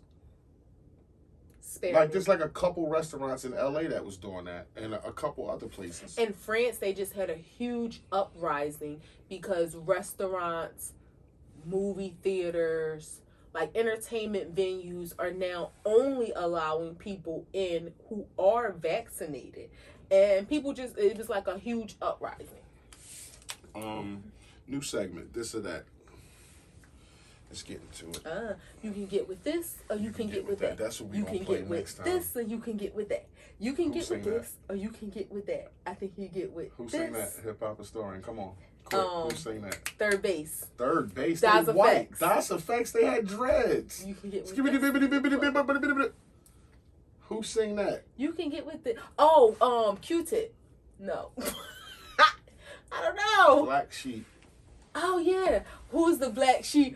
There's like a couple restaurants in LA that was doing that, and a couple other places. In France, they just had a huge uprising because restaurants, movie theaters, like entertainment venues are now only allowing people in who are vaccinated. And people it was like a huge uprising. New segment, this or that. Let's get into it. You can get with this, or you can get with that. That's what we gonna play next time. You can get with this, or you can get with that. You can get with this, or you can get with that. I think you get with Who sang that? Hip Hop Historian. Come on. Who sang that? Third Base. Third Base. Das Effects. Das Effects. They had dreads. You can get with this. Who sang that? You can get with it. Oh, Q-Tip. No. I don't know. Black Sheep. Oh yeah, who's the black sheep?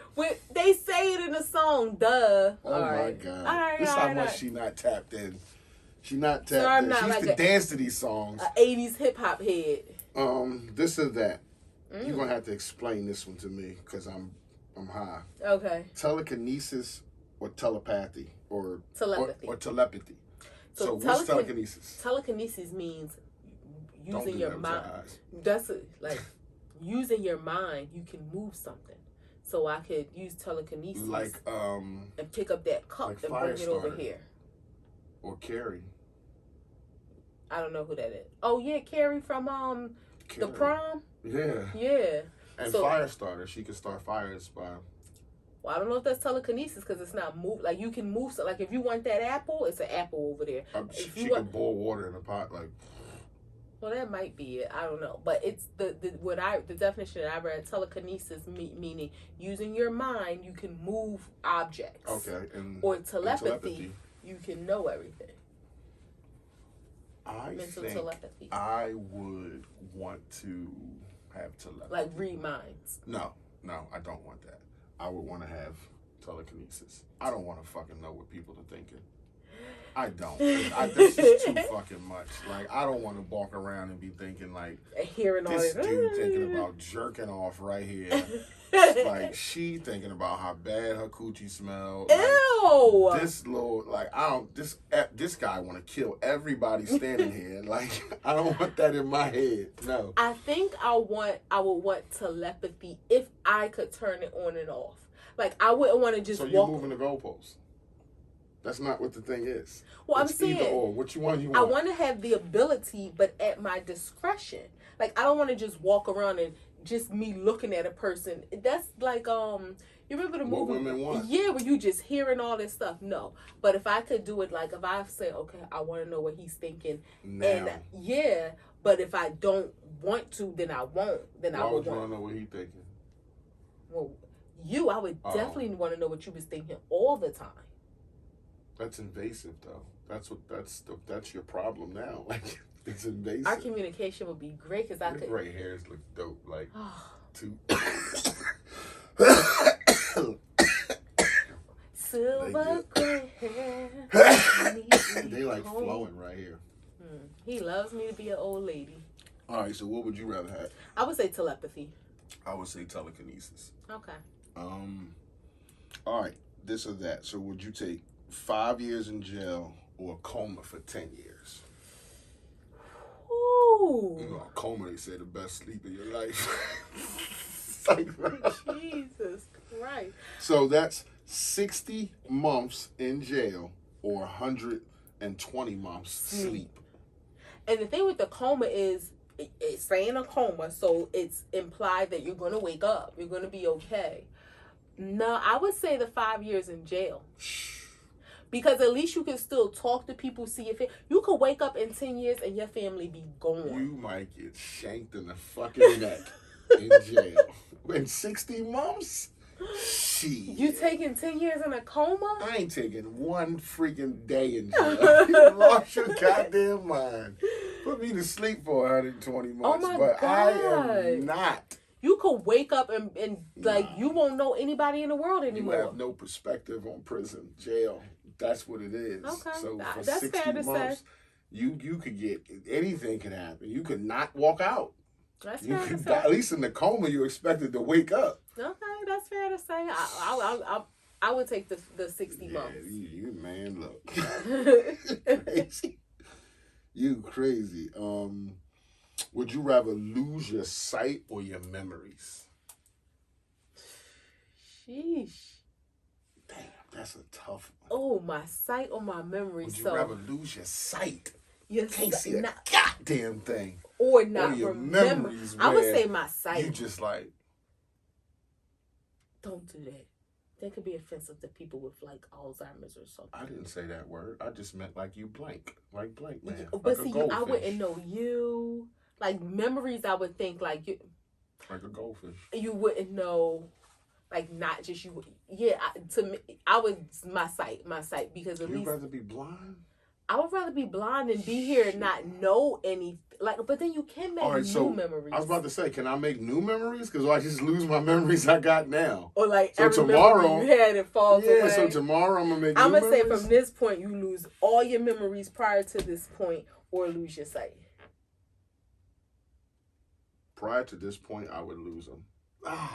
They say it in the song, duh. Oh my God! This is how much she not tapped in. She not tapped in. She used to dance to these songs. A 80s hip hop head. This or that. You're gonna have to explain this one to me because I'm high. Okay. Telekinesis or telepathy or telepathy or telepathy. So what's telekinesis? Telekinesis means using your mind. That's it. Like. Using your mind, you can move something. So I could use telekinesis, and pick up that cup and bring it over here. Or Carrie. I don't know who that is. Oh yeah, Carrie from The Prom. Yeah. Yeah. And Firestarter, she can start fires by. Well, I don't know if that's telekinesis because it's not move. Like you can move. So, like if you want that apple, it's an apple over there. She can boil water in a pot, like. Well, that might be it. I don't know, but it's the definition that I read: telekinesis meaning using your mind, you can move objects. Okay, or telepathy, you can know everything. Mental telepathy. I would want to have telepathy. Like read minds. No, I don't want that. I would want to have telekinesis. I don't want to fucking know what people are thinking. I don't. This is too fucking much. Like, I don't want to walk around and be thinking, like, hearing all this dude thinking about jerking off right here. Like, she thinking about how bad her coochie smelled. Like, ew! This little, like, this guy want to kill everybody standing here. Like, I don't want that in my head. No. I think I would want telepathy if I could turn it on and off. Like, I wouldn't want to just walk. So you're moving the goalposts. That's not what the thing is. Well, I'm saying, either or. What you want? I want to have the ability, but at my discretion. Like, I don't want to just walk around and just me looking at a person. That's like, you remember the movie? What Women Want? Yeah, where you just hearing all this stuff. No. But if I could do it, like, if I say, okay, I want to know what he's thinking. Now. And, yeah, but if I don't want to, then I won't. Then I would want to know what he's thinking. Well, I would definitely want to know what you was thinking all the time. That's invasive, though. That's your problem now. Like it's invasive. Our communication would be great because I Your could. gray hairs look dope. Like two. Silver gray hair. They like flowing right here. He loves me to be an old lady. All right, so what would you rather have? I would say telepathy. I would say telekinesis. Okay. All right, this or that. So would you take 5 years in jail or a coma for 10 years? Ooh. You know, a coma, they say the best sleep of your life. Jesus Christ. So that's 60 months in jail or 120 months sleep. And the thing with the coma is, it's saying a coma, so it's implied that you're going to wake up. You're going to be okay. No, I would say the 5 years in jail. Because at least you can still talk to people, see if you could wake up in 10 years and your family be gone. You might get shanked in the fucking neck in jail. In 60 months? Shit. You taking 10 years in a coma? I ain't taking one freaking day in jail. You lost your goddamn mind. Put me to sleep for 120 months. Oh my but God. I am not. You could wake up and like, you won't know anybody in the world anymore. You have no perspective on prison, jail. That's what it is. Okay. So for That's 60 fair to months, say. you could get, anything could happen. You could not walk out. That's You fair to could say. die. At least in the coma, you're expected to wake up. Okay, that's fair to say. I would take the 60 months. You man, look. Crazy. You crazy. Would you rather lose your sight or your memories? Sheesh. Damn, that's a tough one. Oh, my sight or my memory. Would you rather lose your sight? You can't see a goddamn thing. Or not or your remember. memories. I would say my sight. You just like. Don't do that. That could be offensive to people with like Alzheimer's or something. I didn't say that word. I just meant like you blank. Like blank, man. But like see, I wouldn't know you. Like memories, I would think like you. Like a goldfish. You wouldn't know. Like not just you. Yeah, to me, I would my sight because at least. You'd rather be blind? I would rather be blind and be here and not know any. Like, but then you can make new memories. I was about to say, can I make new memories? Because I just lose my memories I got now. Or like so every tomorrow memory you had, it falls away. Yeah, so tomorrow I'm gonna make. I'm gonna say from this point you lose all your memories prior to this point, or lose your sight. Prior to this point, I would lose them.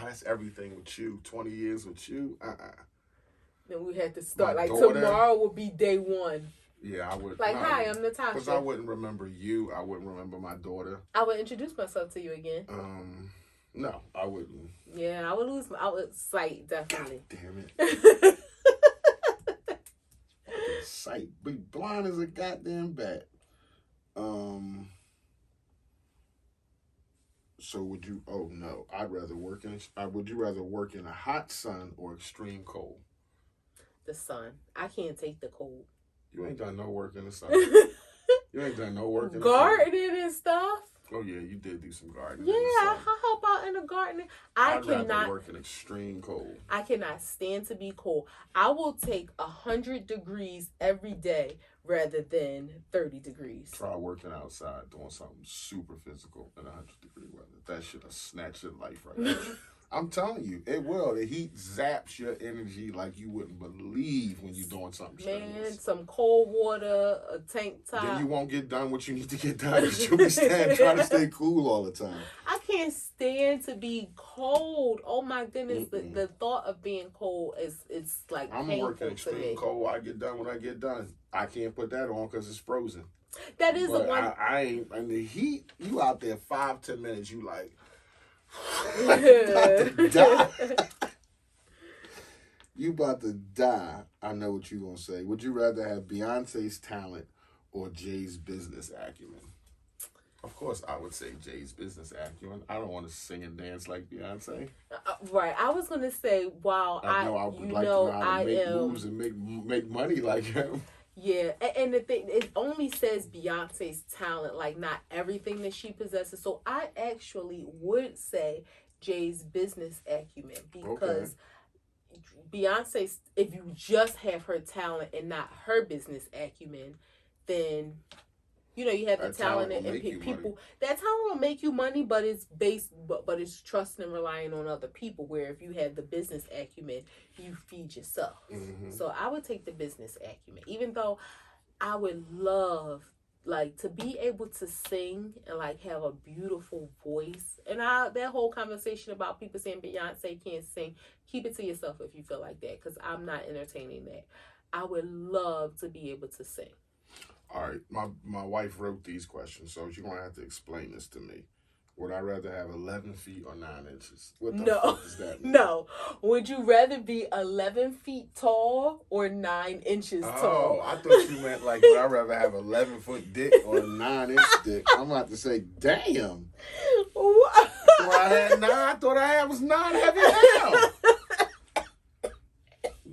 That's everything with you. 20 years with you. Then we had to start. My like daughter, tomorrow will be day one. Yeah, I would. Like, hi, I'm Natasha. Because I wouldn't remember you. I wouldn't remember my daughter. I would introduce myself to you again. No, I wouldn't. Yeah, I would lose. I would sight definitely. God damn it. Sight. Be blind as a goddamn bat. So would you? Oh no, I'd rather work in. Would you rather work in a hot sun or extreme cold? The sun. I can't take the cold. You ain't done no work in the sun. You ain't done no work in the sun. Gardening and stuff. Oh yeah, you did do some gardening. Yeah, I help out in the garden. I'd rather work in extreme cold. I cannot stand to be cold. I will take 100 degrees every day rather than 30 degrees. Try working outside doing something super physical in 100-degree weather. That should have snatched your life right now. I'm telling you, it will. The heat zaps your energy like you wouldn't believe when you're doing something strenuous. Man, some cold water, a tank top. Then you won't get done what you need to get done because you'll be trying to stay cool all the time. I can't stand to be cold. Oh my goodness, the thought of being cold is like I'm painful working extreme cold. I get done when I get done. I can't put that on because it's frozen. That is the one. I ain't. And the heat, you out there 5-10 minutes, you like. You about to die. I know what you gonna say. Would you rather have Beyonce's talent or Jay's business acumen? Of course, I would say Jay's business acumen. I don't want to sing and dance like Beyonce. Right. I was gonna say, wow, I would like to know how to make moves and make money like him. Yeah, and the thing, it only says Beyonce's talent, like not everything that she possesses. So I actually would say Jay's business acumen because Beyonce, if you just have her talent and not her business acumen, then you have the That talent talent will and make you money. people. That talent will make you money, but it's based, but it's trusting and relying on other people. Where if you have the business acumen, you feed yourself. Mm-hmm. So I would take the business acumen, even though I would love like to be able to sing and like have a beautiful voice. And that whole conversation about people saying Beyonce can't sing, keep it to yourself if you feel like that, because I'm not entertaining that. I would love to be able to sing. All right, my wife wrote these questions, so you're gonna have to explain this to me. Would I rather have 11 feet or 9 inches? What the fuck does that mean? No. Would you rather be 11 feet tall or 9 inches tall? Oh, I thought you meant like, would I rather have 11-foot dick or a 9-inch dick? I'm about to say, damn. What? Well, I had 9. I thought I had was 9 heavy down.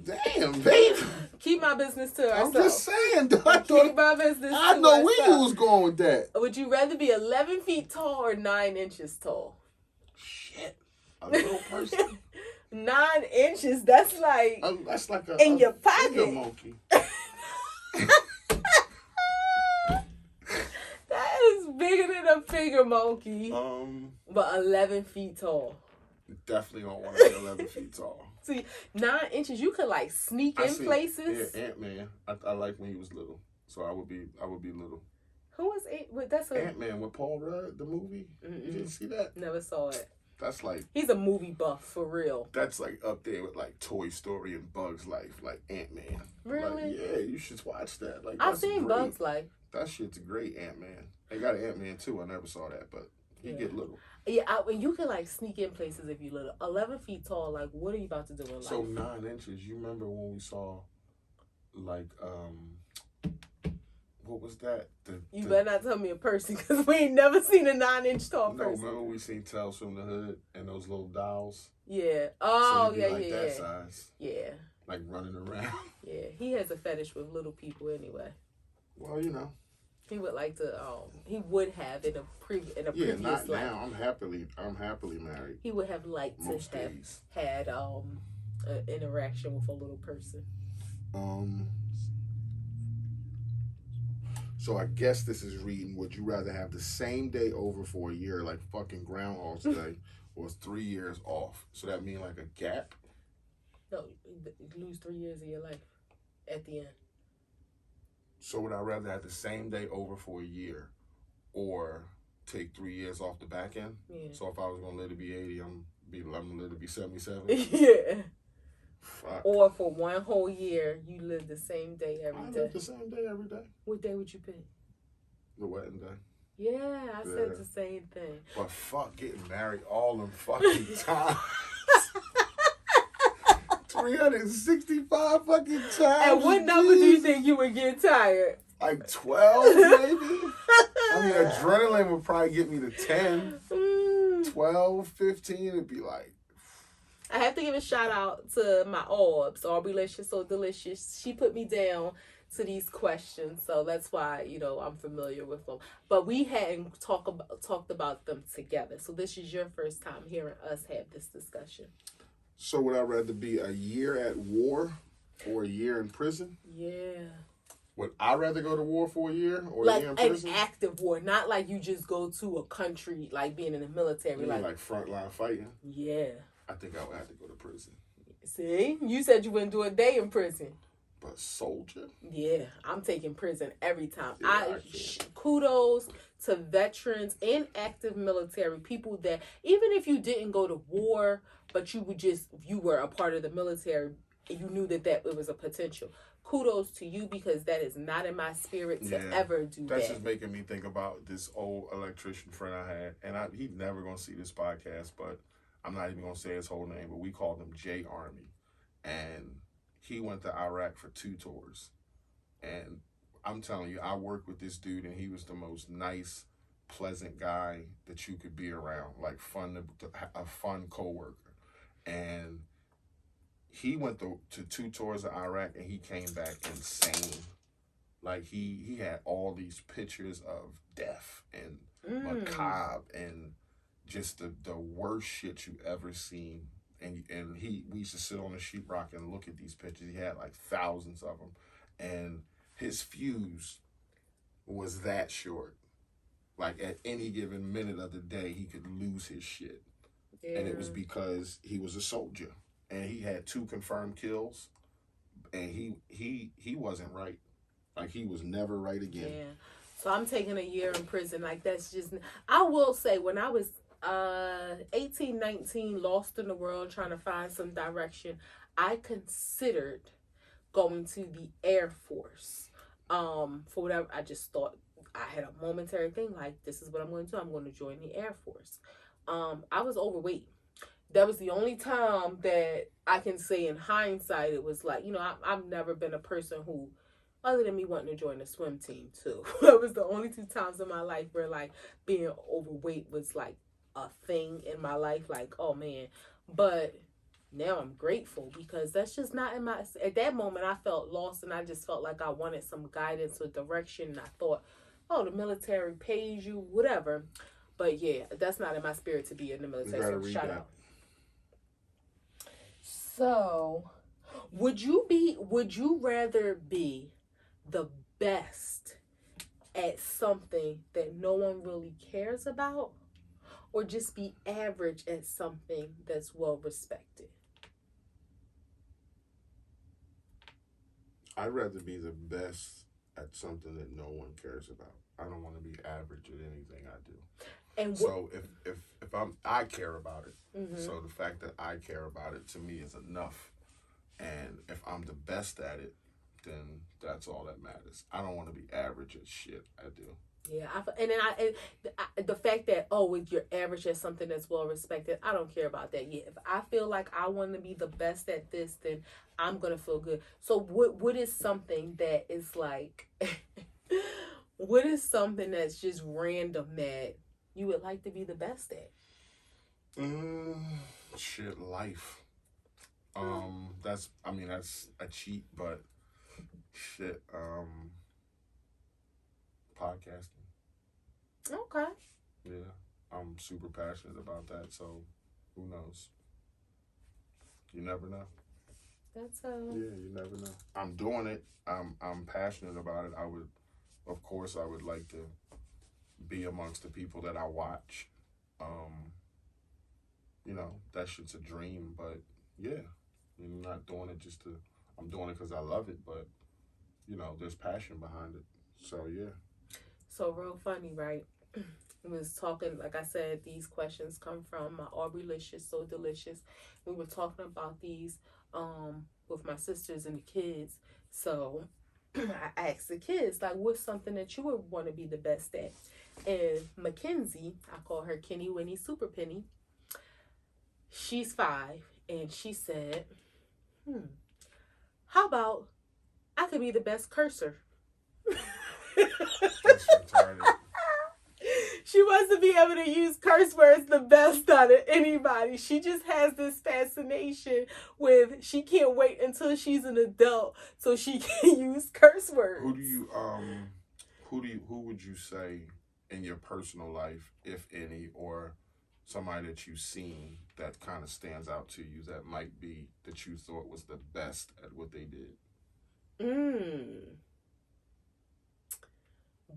Damn, baby. Keep my business to ourselves. I'm just saying, I Keep my business I to know ourselves. where you was going with that. Would you rather be 11 feet tall or 9 inches tall? Shit. A little person. 9 inches, that's like in your pocket. Finger monkey. That is bigger than a finger monkey. But 11 feet tall. Definitely don't want to be 11 feet tall. See, 9 inches, you could like sneak in places. Yeah, Ant-Man. I like when he was little, so I would be little. Who was it? That's Ant-Man with Paul Rudd, the movie. Mm-mm. You didn't see that? Never saw it. That's like, he's a movie buff for real. That's like up there with like Toy Story and Bugs Life, like Ant-Man. Really? Like, yeah, you should watch that. Like, I've seen great. Bugs Life. That shit's a great Ant-Man. They got an Ant-Man too. I never saw that, but he get little. Yeah, you can like sneak in places if you little. 11 feet tall, like what are you about to do in life? So 9 inches. You remember when we saw, like, what was that? You better not tell me a person, because we ain't never seen a 9-inch tall No, person. remember we seen Tales from the Hood and those little dolls? Yeah. Oh, so yeah, like that yeah. size. Yeah. Like running around. Yeah, he has a fetish with little people anyway. Well, you know. He would like to. He would have in a previous not life. now. I'm happily married. He would have liked Most to have days. had an interaction with a little person. So I guess this is reading. Would you rather have the same day over for a year, like fucking Groundhog's Day, or 3 years off? So that mean like a gap? No, you lose 3 years of your life at the end. So would I rather have the same day over for a year, or take 3 years off the back end? Yeah. So if I was gonna let it be 80, I'm gonna let it be 77. Yeah. Fuck. Or for one whole year, you live the same day every day. I live the same day every day. What day would you pick? The wedding day. Yeah, I said the same thing. But fuck getting married all them fucking times. 365 fucking times. And what number do you think you would get tired? Like 12, maybe? I mean, adrenaline would probably get me to 10. 12, 15, it'd be like... I have to give a shout out to my Orbs, Arbilicious So Delicious. She put me down to these questions, so that's why, I'm familiar with them. But we hadn't talked about them together, so this is your first time hearing us have this discussion. So would I rather be a year at war or a year in prison? Yeah. Would I rather go to war for a year or like a year in prison? An active war, not like you just go to a country, like being in the military. You mean like frontline fighting? Yeah. I think I would have to go to prison. See? You said you wouldn't do a day in prison. But soldier? Yeah, I'm taking prison every time. Yeah, Kudos to veterans and active military people that even if you didn't go to war, but you were a part of the military, you knew that it was a potential. Kudos to you, because that is not in my spirit to ever do that. That's just making me think about this old electrician friend I had, and he's never going to see this podcast, but I'm not even going to say his whole name, but we called him J Army, and he went to Iraq for 2 tours, and I'm telling you, I worked with this dude, and he was the most nice, pleasant guy that you could be around, like a fun coworker, and he went to 2 tours of Iraq, and he came back insane. Like, he had all these pictures of death and macabre and just the worst shit you ever seen and we used to sit on the sheetrock and look at these pictures. He had like thousands of them, and his fuse was that short. Like at any given minute of the day, he could lose his shit, and it was because he was a soldier, and he had 2 confirmed kills, and he wasn't right. Like he was never right again. Yeah. So I'm taking a year in prison. Like that's just. I will say when I was 18, 19, lost in the world, trying to find some direction, I considered going to the Air Force. For whatever, I just thought I had a momentary thing like this is what I'm going to do. I'm going to join the Air Force. I was overweight. That was the only time that I can say in hindsight it was like, I've never been a person who, other than me wanting to join the swim team too. That was the only 2 times in my life where like being overweight was like a thing in my life. Like, oh man. But now I'm grateful because that's just not in my, at that moment I felt lost and I just felt like I wanted some guidance or direction. And I thought, oh, the military pays you, whatever. But yeah, that's not in my spirit to be in the military. So shout out. So, would you rather be the best at something that no one really cares about, or just be average at something that's well respected? I'd rather be the best at something that no one cares about. I don't want to be average at anything I do. And so if I care about it, so the fact that I care about it to me is enough. And if I'm the best at it, then that's all that matters. I don't want to be average at shit I do. Yeah, the fact that if you're average at something that's well respected, I don't care about that. Yeah, if I feel like I want to be the best at this, then I'm gonna feel good. So what is something that is like, what is something that's just random that you would like to be the best at? Shit, life. That's a cheat, but shit, podcasting. Okay. Yeah, I'm super passionate about that, so who knows? You never know. That's Yeah, you never know. I'm doing it. I'm passionate about it. I would like to be amongst the people that I watch. That shit's a dream, but yeah, I'm not doing it I'm doing it because I love it, but there's passion behind it. So yeah. So real funny, right? We was talking, like I said, these questions come from my Aubrey-licious, so delicious. We were talking about these with my sisters and the kids. So I asked the kids, like, what's something that you would want to be the best at? And Mackenzie, I call her Kenny Winnie Super Penny, she's 5, and she said, how about I could be the best cursor? That's retarded. She wants to be able to use curse words the best out of anybody. She just has this fascination with she can't wait until she's an adult so she can use curse words. Who would you say in your personal life, if any, or somebody that you've seen that kind of stands out to you that you thought was the best at what they did?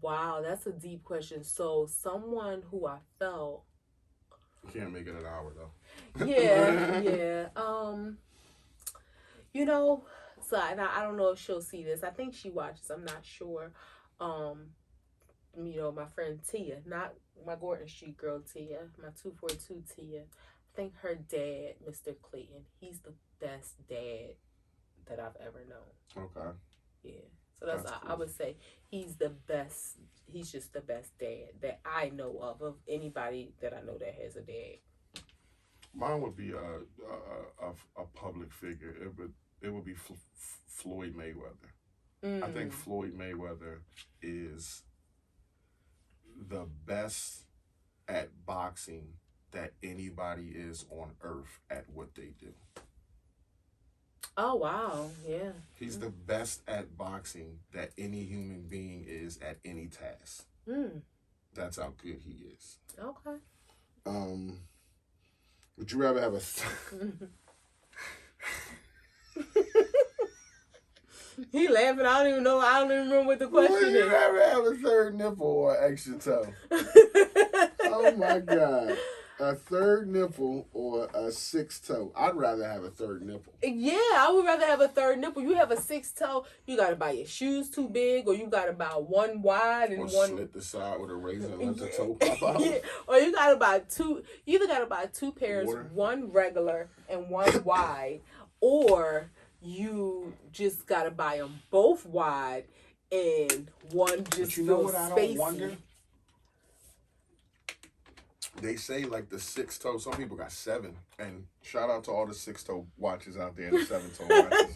Wow, that's a deep question. So someone who I felt. You can't make it an hour though. Yeah. So I don't know if she'll see this. I think she watches. I'm not sure. My friend Tia, not my Gordon Street girl Tia, my 242 Tia. I think her dad, Mr. Clayton, he's the best dad that I've ever known. Okay. Yeah. So that's cool. I would say he's the best. He's just the best dad that I know of anybody that I know that has a dad. Mine would be a public figure. It would be Floyd Mayweather. I think Floyd Mayweather is the best at boxing that anybody is on earth at what they do. Oh, wow. Yeah. He's the best at boxing that any human being is at any task. That's how good he is. Okay. Would you rather have a... He laughing. I don't even know. I don't even remember what the question Would you is. rather have a third nipple or an extra toe? Oh my God. A third nipple or a sixth toe? I'd rather have a third nipple. Yeah, I would rather have a third nipple. You have a sixth toe, you gotta buy your shoes too big, or you gotta buy one wide and Or one slit the side with a razor and let the toe pop out. yeah. Or you gotta buy two. You either gotta buy two pairs, Water. one regular and one wide, or you just gotta buy them both wide and one just But you know feels what I don't spacey. wonder? They say like the six toe. Some people got seven, and shout out to all the six toe watches out there and the seven toe watches.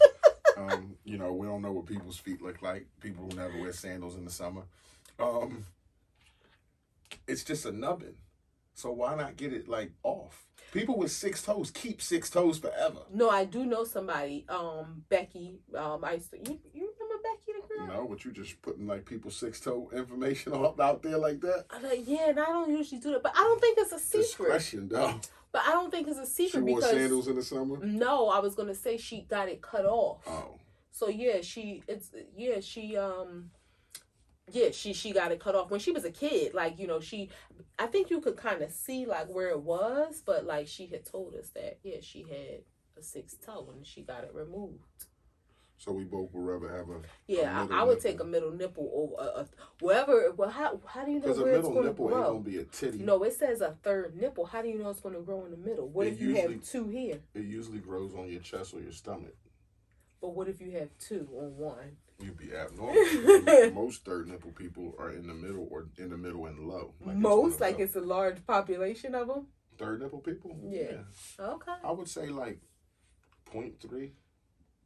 You know, we don't know what people's feet look like. People who never wear sandals in the summer. It's just a nubbin. So why not get it like off? People with six toes keep six toes forever. No, I do know somebody. Becky. I used to. You remember Becky the girl? No, but you just putting like people's six toe information out there like that. I'm like, yeah, and I don't usually do that, but I don't think it's a secret. Discretion, though. But I don't think it's a secret She wore because sandals in the summer. no, I was gonna say she got it cut off. Oh. So yeah, she got it cut off when she was a kid. Like, you know, I think you could kind of see like where it was, but like she had told us that she had a sixth toe and she got it removed. So we both would rather have a I would take a middle nipple over wherever. Well, how do you know because a where it's middle going to nipple grow? ain't gonna be a titty. No, it says a third nipple. How do you know it's going to grow in the middle? What if you have two here? It usually grows on your chest or your stomach. But what if you have two on one? You'd be abnormal. Most third nipple people are in the middle or in the middle and low. Like it's a large population of them. Third nipple people. Yeah. Okay. I would say like 0.3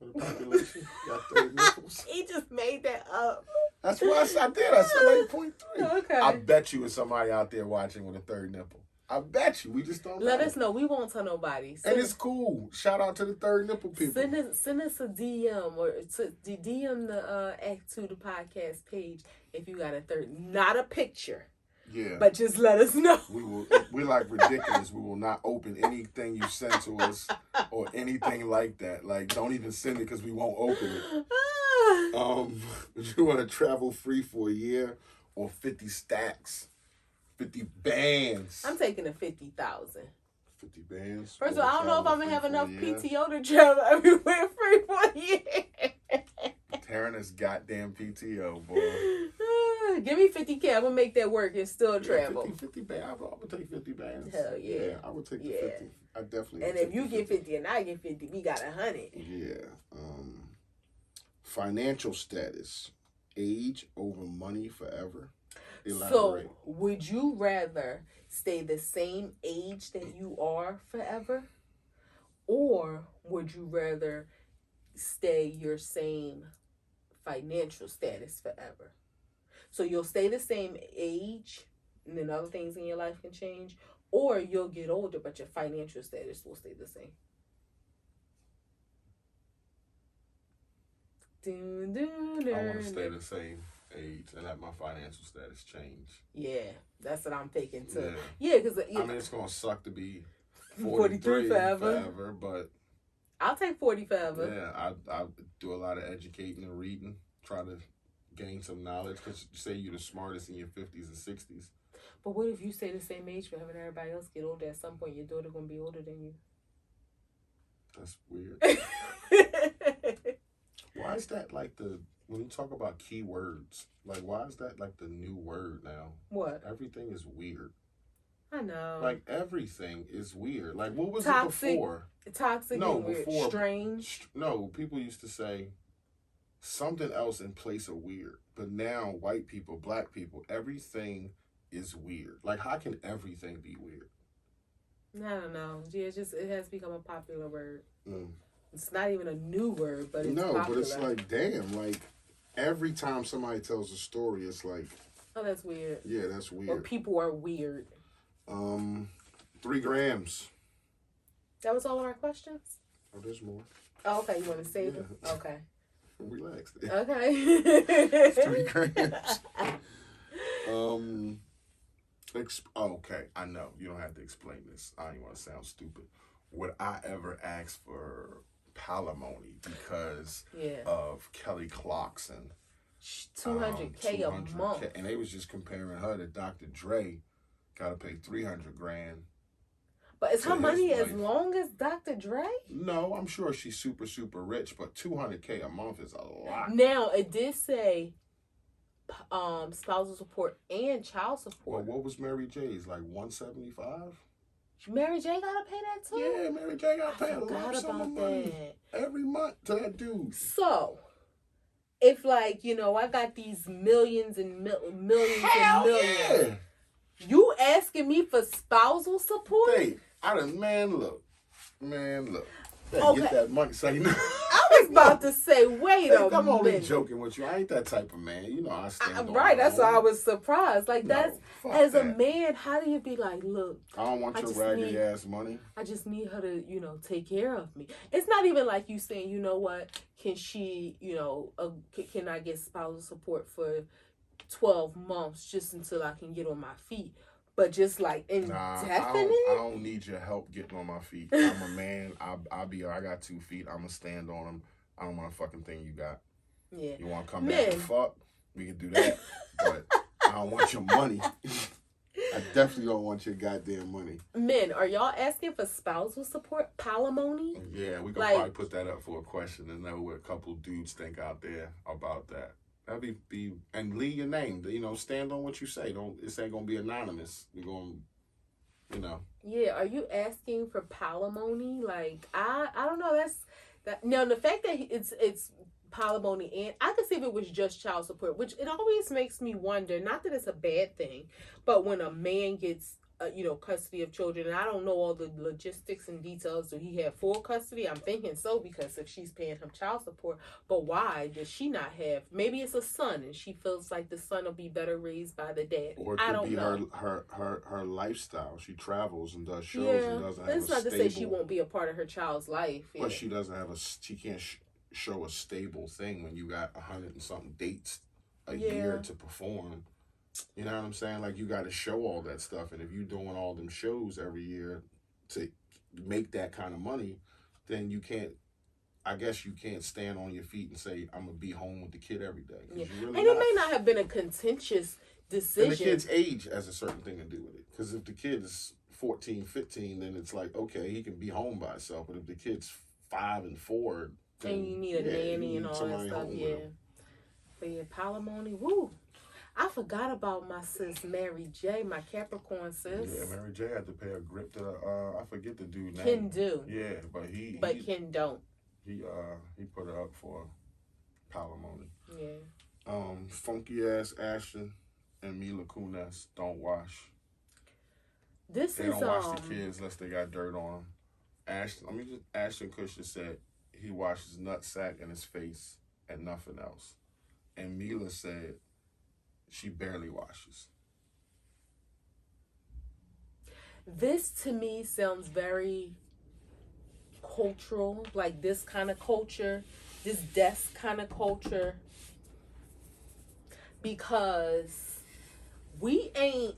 of the population got third nipples. He just made that up. That's what I did. I said like 0.3. Okay. I bet you it's somebody out there watching with a third nipple. I bet you. We just don't know. Let us know. We won't tell nobody. And it's cool. Shout out to the third nipple people. Send us a DM or to DM the A2TP podcast page if you got a third. Not a picture. Yeah. But just let us know. We're like ridiculous. We will not open anything you send to us or anything like that. Like, don't even send it because we won't open it. Would you want to travel free for a year or 50 stacks? 50 bands. I'm taking the 50,000. 50 bands. First of all, I don't know if I'm gonna have enough PTO to travel everywhere free for a year. Tearing this goddamn PTO, boy. Give me 50K. I'm gonna make that work and still travel. 50 bands. I would take 50 bands. Hell yeah. Yeah, I would take the 50. I definitely. And if you get 50 and I get 50, we got 100. Yeah. Financial status, age over money forever. Elaborate. So, would you rather stay the same age that you are forever? Or would you rather stay your same financial status forever? So, you'll stay the same age and then other things in your life can change. Or you'll get older, but your financial status will stay the same. I want to stay the same age and let my financial status change. Yeah, that's what I'm thinking too. Yeah, because I mean it's gonna suck to be 43 forever, but I'll take 40 forever. Yeah, I do a lot of educating and reading, try to gain some knowledge. Because you say you're the smartest in your 50s and 60s. But what if you stay the same age forever and everybody else get older? At some point, your daughter gonna be older than you. That's weird. Why is that like when you talk about keywords, like why is that like the new word now? What? Everything is weird. I know. Like everything is weird. Like what was toxic, it before? Toxic No, and weird. before Strange. No, people used to say something else in place of weird. But now white people, black people, everything is weird. Like how can everything be weird? I don't know. Yeah, it has become a popular word. Mm. It's not even a new word, but it's popular. But it's like, damn, like every time somebody tells a story, it's like, oh, that's weird. Yeah, that's weird. Or people are weird. 3 grams. That was all of our questions? Oh, there's more. Oh, okay. You want to save them? Okay. Relax. Okay. 3 grams. Okay, I know. You don't have to explain this. I don't even want to sound stupid. Would I ever ask for palimony because Yeah. of Kelly Clarkson? 200K a month. And they was just comparing her to Dr. Dre. Got to pay 300 grand. But is her money as long as Dr. Dre? No, I'm sure she's super, super rich, but 200K a month is a lot. Now, it did say spousal support and child support. Well, what was Mary J's? Like 175? Mary J gotta pay that too? Yeah, Mary J gotta pay a lot of money every month to that dude. So, if like, you know, I got these millions and millions Hell and millions. Yeah. You asking me for spousal support? Hey, man, look. Okay. Get that money. Say no. I was about to say, wait a minute. I'm only joking with you. I ain't that type of man. You know, I stand on right. That's own. why I was surprised. Like, no, as a man, how do you be like, look, I don't want your raggedy ass money. I just need her to, you know, take care of me. It's not even like you saying, you know what, can she, you know, can I get spousal support for 12 months just until I can get on my feet? But just like indefinite? I don't need your help getting on my feet. I'm a man. I got 2 feet. I'm going to stand on them. I don't want a fucking thing you got. Yeah. You want to come back and fuck? We can do that. But I don't want your money. I definitely don't want your goddamn money. Men, are y'all asking for spousal support? Palimony? Yeah, we can probably put that up for a question and know what a couple dudes think out there about that. That'd be and leave your name. You know, stand on what you say. This ain't gonna be anonymous. We're gonna, you know. Yeah, are you asking for palimony? Like I don't know. That now the fact that it's palimony, and I could see if it was just child support, which it always makes me wonder. Not that it's a bad thing, but when a man gets you know, custody of children, and I don't know all the logistics and details. Do he have full custody? I'm thinking so, because if she's paying him child support, but why does she not have? Maybe it's a son, and she feels like the son will be better raised by the dad. Or it could be her lifestyle. She travels and does shows and doesn't have a stable. It's not to say she won't be a part of her child's life. But she doesn't have she can't show a stable thing when you got 100 and something dates a year to perform. You know what I'm saying? Like, you got to show all that stuff. And if you're doing all them shows every year to make that kind of money, then you can't, I guess you can't stand on your feet and say, I'm going to be home with the kid every day. Yeah. Really and it may not have been a contentious decision. And the kid's age has a certain thing to do with it. Because if the kid is 14, 15, then it's like, okay, he can be home by himself. But if the kid's 5 and 4, then, and you need a nanny and all that stuff, But yeah, palimony, woo. I forgot about my sis Mary J, my Capricorn sis. Yeah, Mary J had to pay a grip to I forget the dude name. Ken do. Yeah, but Ken don't. He put it up for palimony. Yeah. Funky ass Ashton and Mila Kunis don't wash. They don't wash the kids unless they got dirt on them. Ashton Kutcher said he washes nutsack and his face and nothing else. And Mila said she barely washes. This to me sounds very cultural, like this kind of culture, this desk kind of culture, because we ain't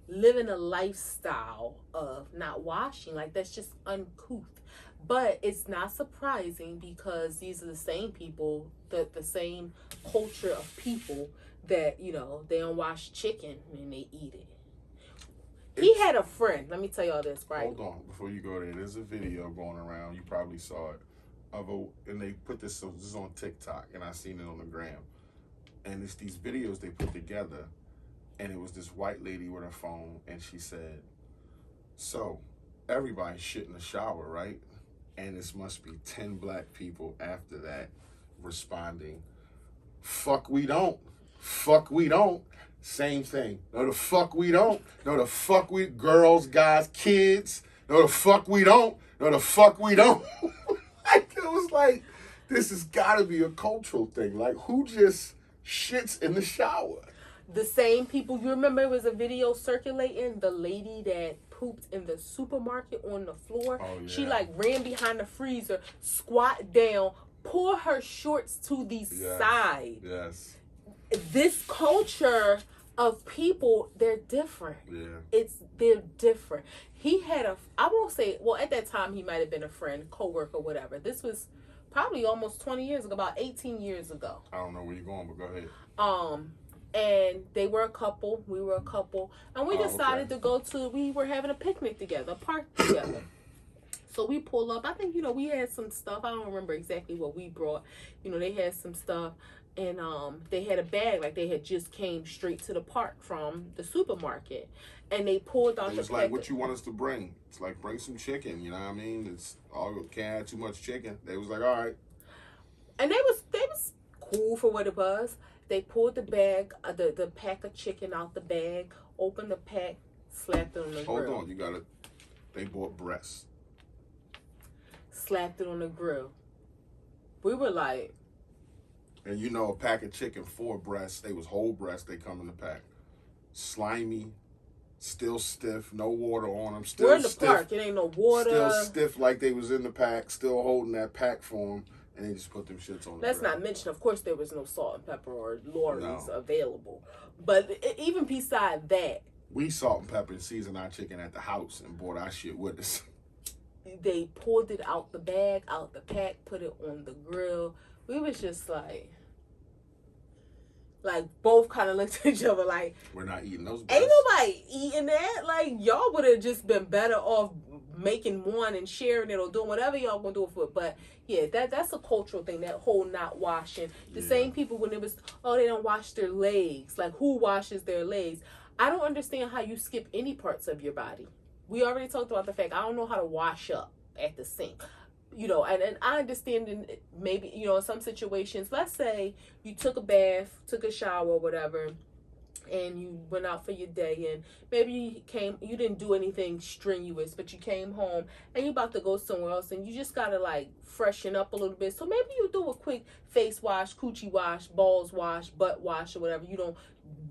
living a lifestyle of not washing. Like, that's just uncouth. But it's not surprising, because these are the same people, the same culture of people that, you know, they don't wash chicken and they eat it. He had a friend. Let me tell y'all this, right? Hold on, before you go there. There's a video going around. You probably saw it. And they put this is on TikTok, and I seen it on the gram. And it's these videos they put together, and it was this white lady with her phone, and she said, "So, everybody shit in the shower, right?" And this must be 10 black people after that responding, "Fuck we don't. Fuck we don't." Same thing. No, the fuck we don't. No, the fuck we, girls, guys, kids. No, the fuck we don't. No, the fuck we don't. Like, it was like, this has got to be a cultural thing. Like, who just shits in the shower? The same people. You remember it was a video circulating, the lady that pooped in the supermarket on the floor. Oh, yeah. She like ran behind the freezer, squat down, pull her shorts to the side. Yes. This culture of people, they're different. Yeah. They're different. He had I won't say, well, at that time he might have been a friend, coworker, whatever. This was probably almost 20 years ago, about 18 years ago. I don't know where you're going, but go ahead. And they were a couple, we were a couple, and we decided okay. to go to, we were having a picnic together, a park together. So we pull up. I think, we had some stuff. I don't remember exactly what we brought. They had some stuff. And they had a bag, like they had just came straight to the park from the supermarket. And they pulled out It was like, what you want us to bring? It's like, bring some chicken, you know what I mean? It's all, can't have too much chicken. They was like, all right. And they was cool for what it was. They pulled the bag, the pack of chicken out the bag, opened the pack, slapped it on the grill. Hold on, they bought breasts. Slapped it on the grill. We were like... And a pack of chicken, 4 breasts, they was whole breasts, they come in the pack. Slimy, still stiff, no water on them. Still we're in the stiff, park, it ain't no water. Still stiff like they was in the pack, still holding that pack for them, and they just put them shits on the Let's grill. not mention, of course, there was no salt and pepper or lorries available. But even beside that... We salt and pepper and seasoned our chicken at the house and brought our shit with us. They pulled it out the bag, out the pack, put it on the grill. We was just like both kind of looked at each other like, we're not eating those breasts. Ain't nobody eating that. Like, y'all would have just been better off making one and sharing it or doing whatever y'all gonna do it for. But yeah, that's a cultural thing, that whole not washing. The same people when it was, they don't wash their legs. Like, who washes their legs? I don't understand how you skip any parts of your body. We already talked about the fact I don't know how to wash up at the sink. And I understand in maybe, in some situations, let's say you took a bath, took a shower, whatever, and you went out for your day, and maybe you didn't do anything strenuous, but you came home and you're about to go somewhere else and you just gotta like freshen up a little bit. So maybe you do a quick face wash, coochie wash, balls wash, butt wash, or whatever. You don't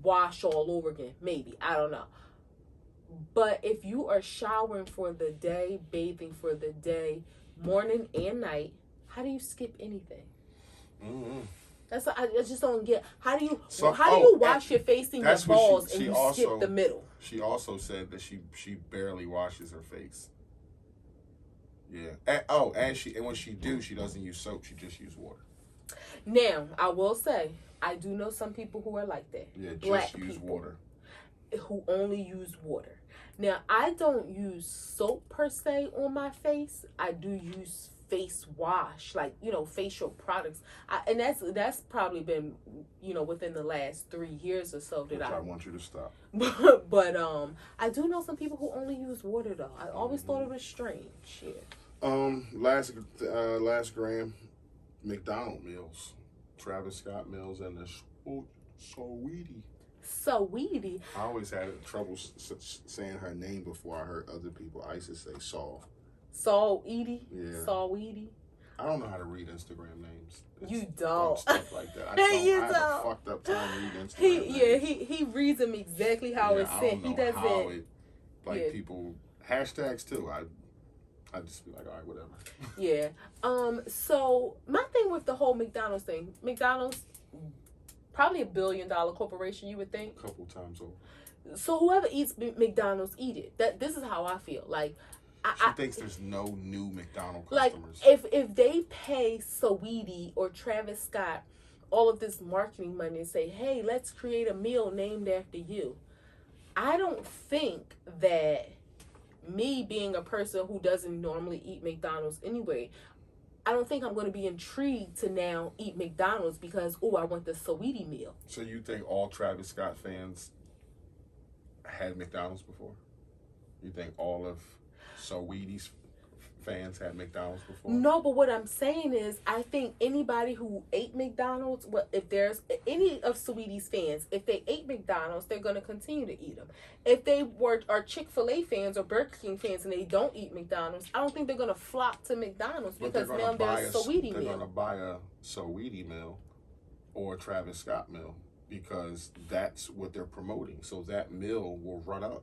wash all over again. Maybe. I don't know. But if you are showering for the day, bathing for the day, morning and night, how do you skip anything? Mm-hmm. I just don't get. How do you wash your face and your balls and you skip the middle? She also said that she barely washes her face. Yeah. And when she doesn't use soap. She just uses water. Now, I will say, I do know some people who are like that. Yeah, Black just use people water. Who only use water. Now, I don't use soap per se on my face. I do use face wash, like, facial products. And that's probably been, within the last 3 years or so that I want you to stop. But I do know some people who only use water though. I always thought it was strange. Yeah. Last gram, McDonald meals, Travis Scott meals, and the Sweetie. Sweetie. I always had trouble saying her name before I heard other people. I used to say Saul. Sweetie? Yeah. Sweetie? I don't know how to read Instagram names. You don't. Stuff like that. I have a fucked up time reading Instagram names. He reads them exactly how it's said. He doesn't. People, hashtags too. I just be like, all right, whatever. Yeah. So my thing with the whole McDonald's thing, McDonald's, probably $1 billion corporation, you would think. A couple times over. So whoever eats McDonald's, eat it. This is how I feel. Like, she thinks there's no new McDonald's customers. Like, if they pay Sweetie or Travis Scott all of this marketing money and say, hey, let's create a meal named after you, I don't think that me being a person who doesn't normally eat McDonald's anyway, I don't think I'm going to be intrigued to now eat McDonald's because, I want the Sweetie meal. So you think all Travis Scott fans had McDonald's before? You think all of Sweetie's fans had McDonald's before? No, but what I'm saying is, I think anybody who ate McDonald's, if there's any of Sweetie's fans, if they ate McDonald's, they're going to continue to eat them. If they are Chick-fil-A fans or Burger King fans and they don't eat McDonald's, I don't think they're going to flock to McDonald's because now there's a Sweetie meal. They're going to buy a Sweetie meal or a Travis Scott meal because that's what they're promoting. So that meal will run up.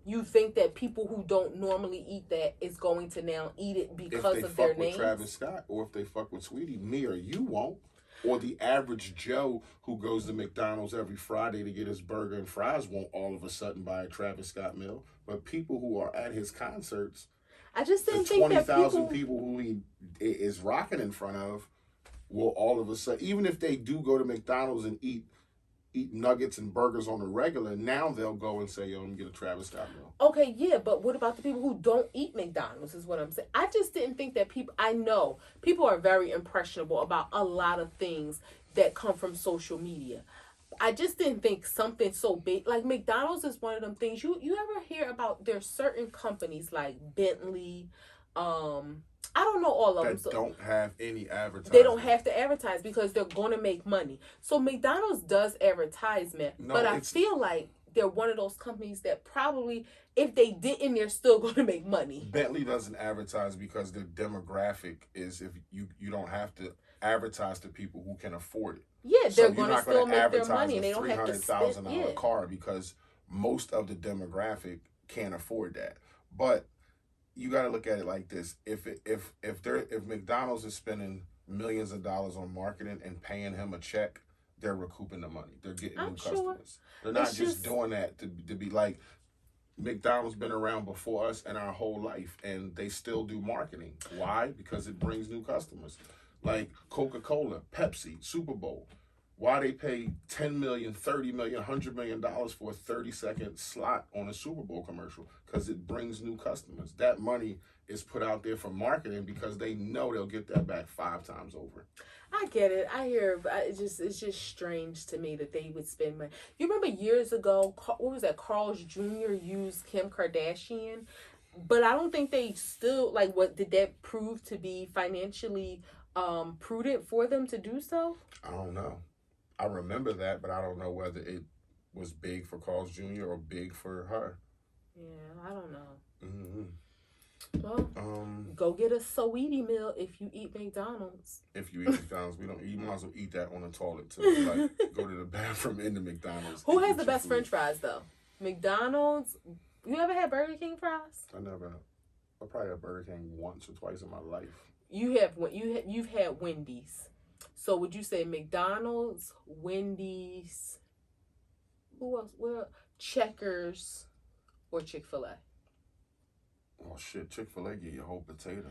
You think that people who don't normally eat that is going to now eat it because of their name? If they fuck with Travis Scott or if they fuck with Sweetie, me or you won't. Or the average Joe who goes to McDonald's every Friday to get his burger and fries won't all of a sudden buy a Travis Scott meal. But people who are at his concerts, I just the didn't think that 20,000 people who he is rocking in front of, will all of a sudden, even if they do go to McDonald's and eat nuggets and burgers on the regular, now they'll go and say, yo, let me get a Travis Scott meal. Okay, yeah, but what about the people who don't eat McDonald's is what I'm saying. I just didn't think that I know people are very impressionable about a lot of things that come from social media. I just didn't think something so big, like McDonald's is one of them things. You ever hear about there's certain companies like Bentley, I don't know all of them. That don't have any advertising. They don't have to advertise because they're going to make money. So McDonald's does advertisement, but I feel like they're one of those companies that probably, if they didn't, they're still going to make money. Bentley doesn't advertise because their demographic is, if you don't have to advertise to people who can afford it. Yeah, so they're going to still make their money, and they don't have to spend $300,000 car because most of the demographic can't afford that. But you got to look at it like this: if McDonald's is spending millions of dollars on marketing and paying him a check, they're recouping the money. They're getting new customers. They're not just doing that to be like, McDonald's been around before us and our whole life, and they still do marketing. Why? Because it brings new customers. Like Coca-Cola, Pepsi, Super Bowl. Why they pay $10 million, $30 million, $100 million for a 30-second slot on a Super Bowl commercial? Because it brings new customers. That money is put out there for marketing because they know they'll get that back 5 times over. I get it. I hear, but it's just strange to me that they would spend money. You remember years ago, what was that? Carl's Jr. used Kim Kardashian, but I don't think they still, like, what did that prove to be financially prudent for them to do so? I don't know. I remember that, but I don't know whether it was big for Carl's Jr. or big for her. Yeah, I don't know. Mm-hmm. Well, go get a sweetie meal if you eat McDonald's. If you eat McDonald's, you might as well eat that on the toilet too. Like, go to the bathroom in the McDonald's. Who has the best French fries though? McDonald's. You ever had Burger King fries? I never. I probably had Burger King once or twice in my life. You've had Wendy's. So would you say McDonald's, Wendy's, who else? Well, Checkers, or Chick-fil-A? Oh shit, Chick-fil-A give you a whole potato.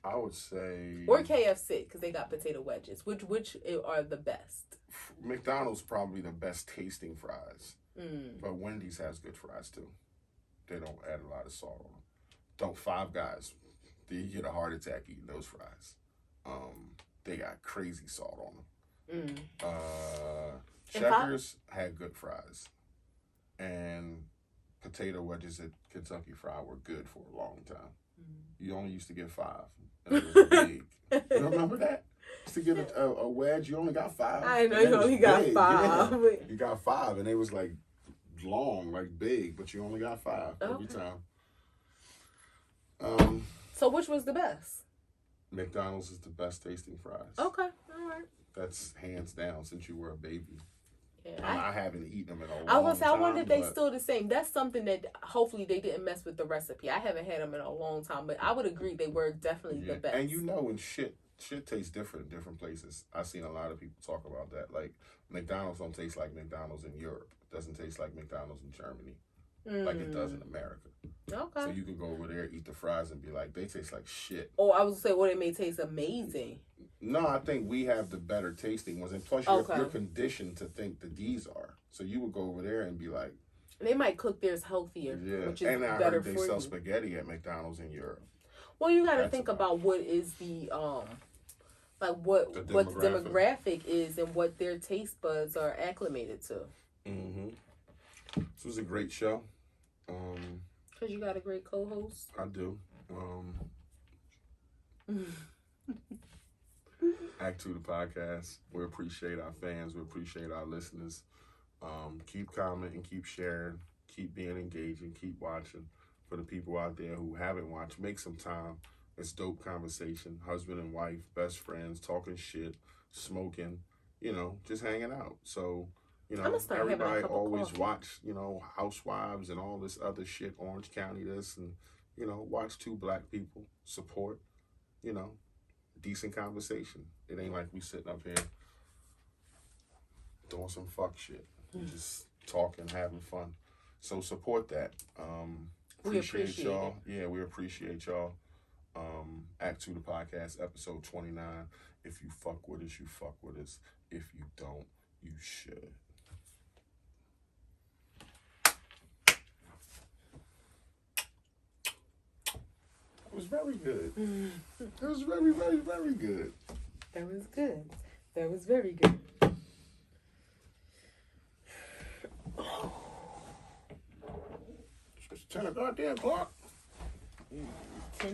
I would say, or KFC because they got potato wedges. Which are the best? McDonald's probably the best tasting fries, but Wendy's has good fries too. They don't add a lot of salt on them. Don't Five Guys, you get a heart attack eating those fries. They got crazy salt on them. Checkers had good fries, and potato wedges at Kentucky Fried were good for a long time. You only used to get 5, and it was big. You remember that? To get a wedge, you only got 5. I know you only got 5. Yeah. You got 5, and it was like long, like big, but you only got 5 every time. So which was the best? McDonald's is the best tasting fries. Okay, all right. That's hands down since you were a baby. Yeah, I haven't eaten them in a long time. I was gonna say, I wonder if they still the same. That's something that hopefully they didn't mess with the recipe. I haven't had them in a long time, but I would agree they were definitely the best. And you know, when shit tastes different in different places. I've seen a lot of people talk about that. Like, McDonald's don't taste like McDonald's in Europe. It doesn't taste like McDonald's in Germany. Like it does in America. Okay. So you can go over there, eat the fries, and be like, they taste like shit. Oh, I was gonna say, well, they may taste amazing. No, I think we have the better tasting ones, and plus you're conditioned to think that these are. So you would go over there and be like, they might cook theirs healthier, which is and I better heard they sell spaghetti at McDonald's in Europe. Well, you got to think about what is the like what the demographic is and what their taste buds are acclimated to. This was a great show. Because you got a great co-host. I do. Act 2 the podcast. We appreciate our fans. We appreciate our listeners. Keep commenting, keep sharing, keep being engaging, keep watching. For the people out there who haven't watched, make some time. It's dope conversation. Husband and wife, best friends, talking shit, smoking, just hanging out. So, everybody always watch, Housewives and all this other shit, Orange County this, and, watch 2 black people support, decent conversation. It ain't like we sitting up here doing some fuck shit. We just talking, having fun. So support that. We appreciate y'all. Yeah, we appreciate y'all. A2TP the podcast, episode 29. If you fuck with us, you fuck with us. If you don't, you should. It was very good. It was very, very, very good. That was good. That was very good. It's 10 o'clock. 10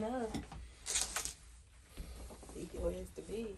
up. Take your ass to bed.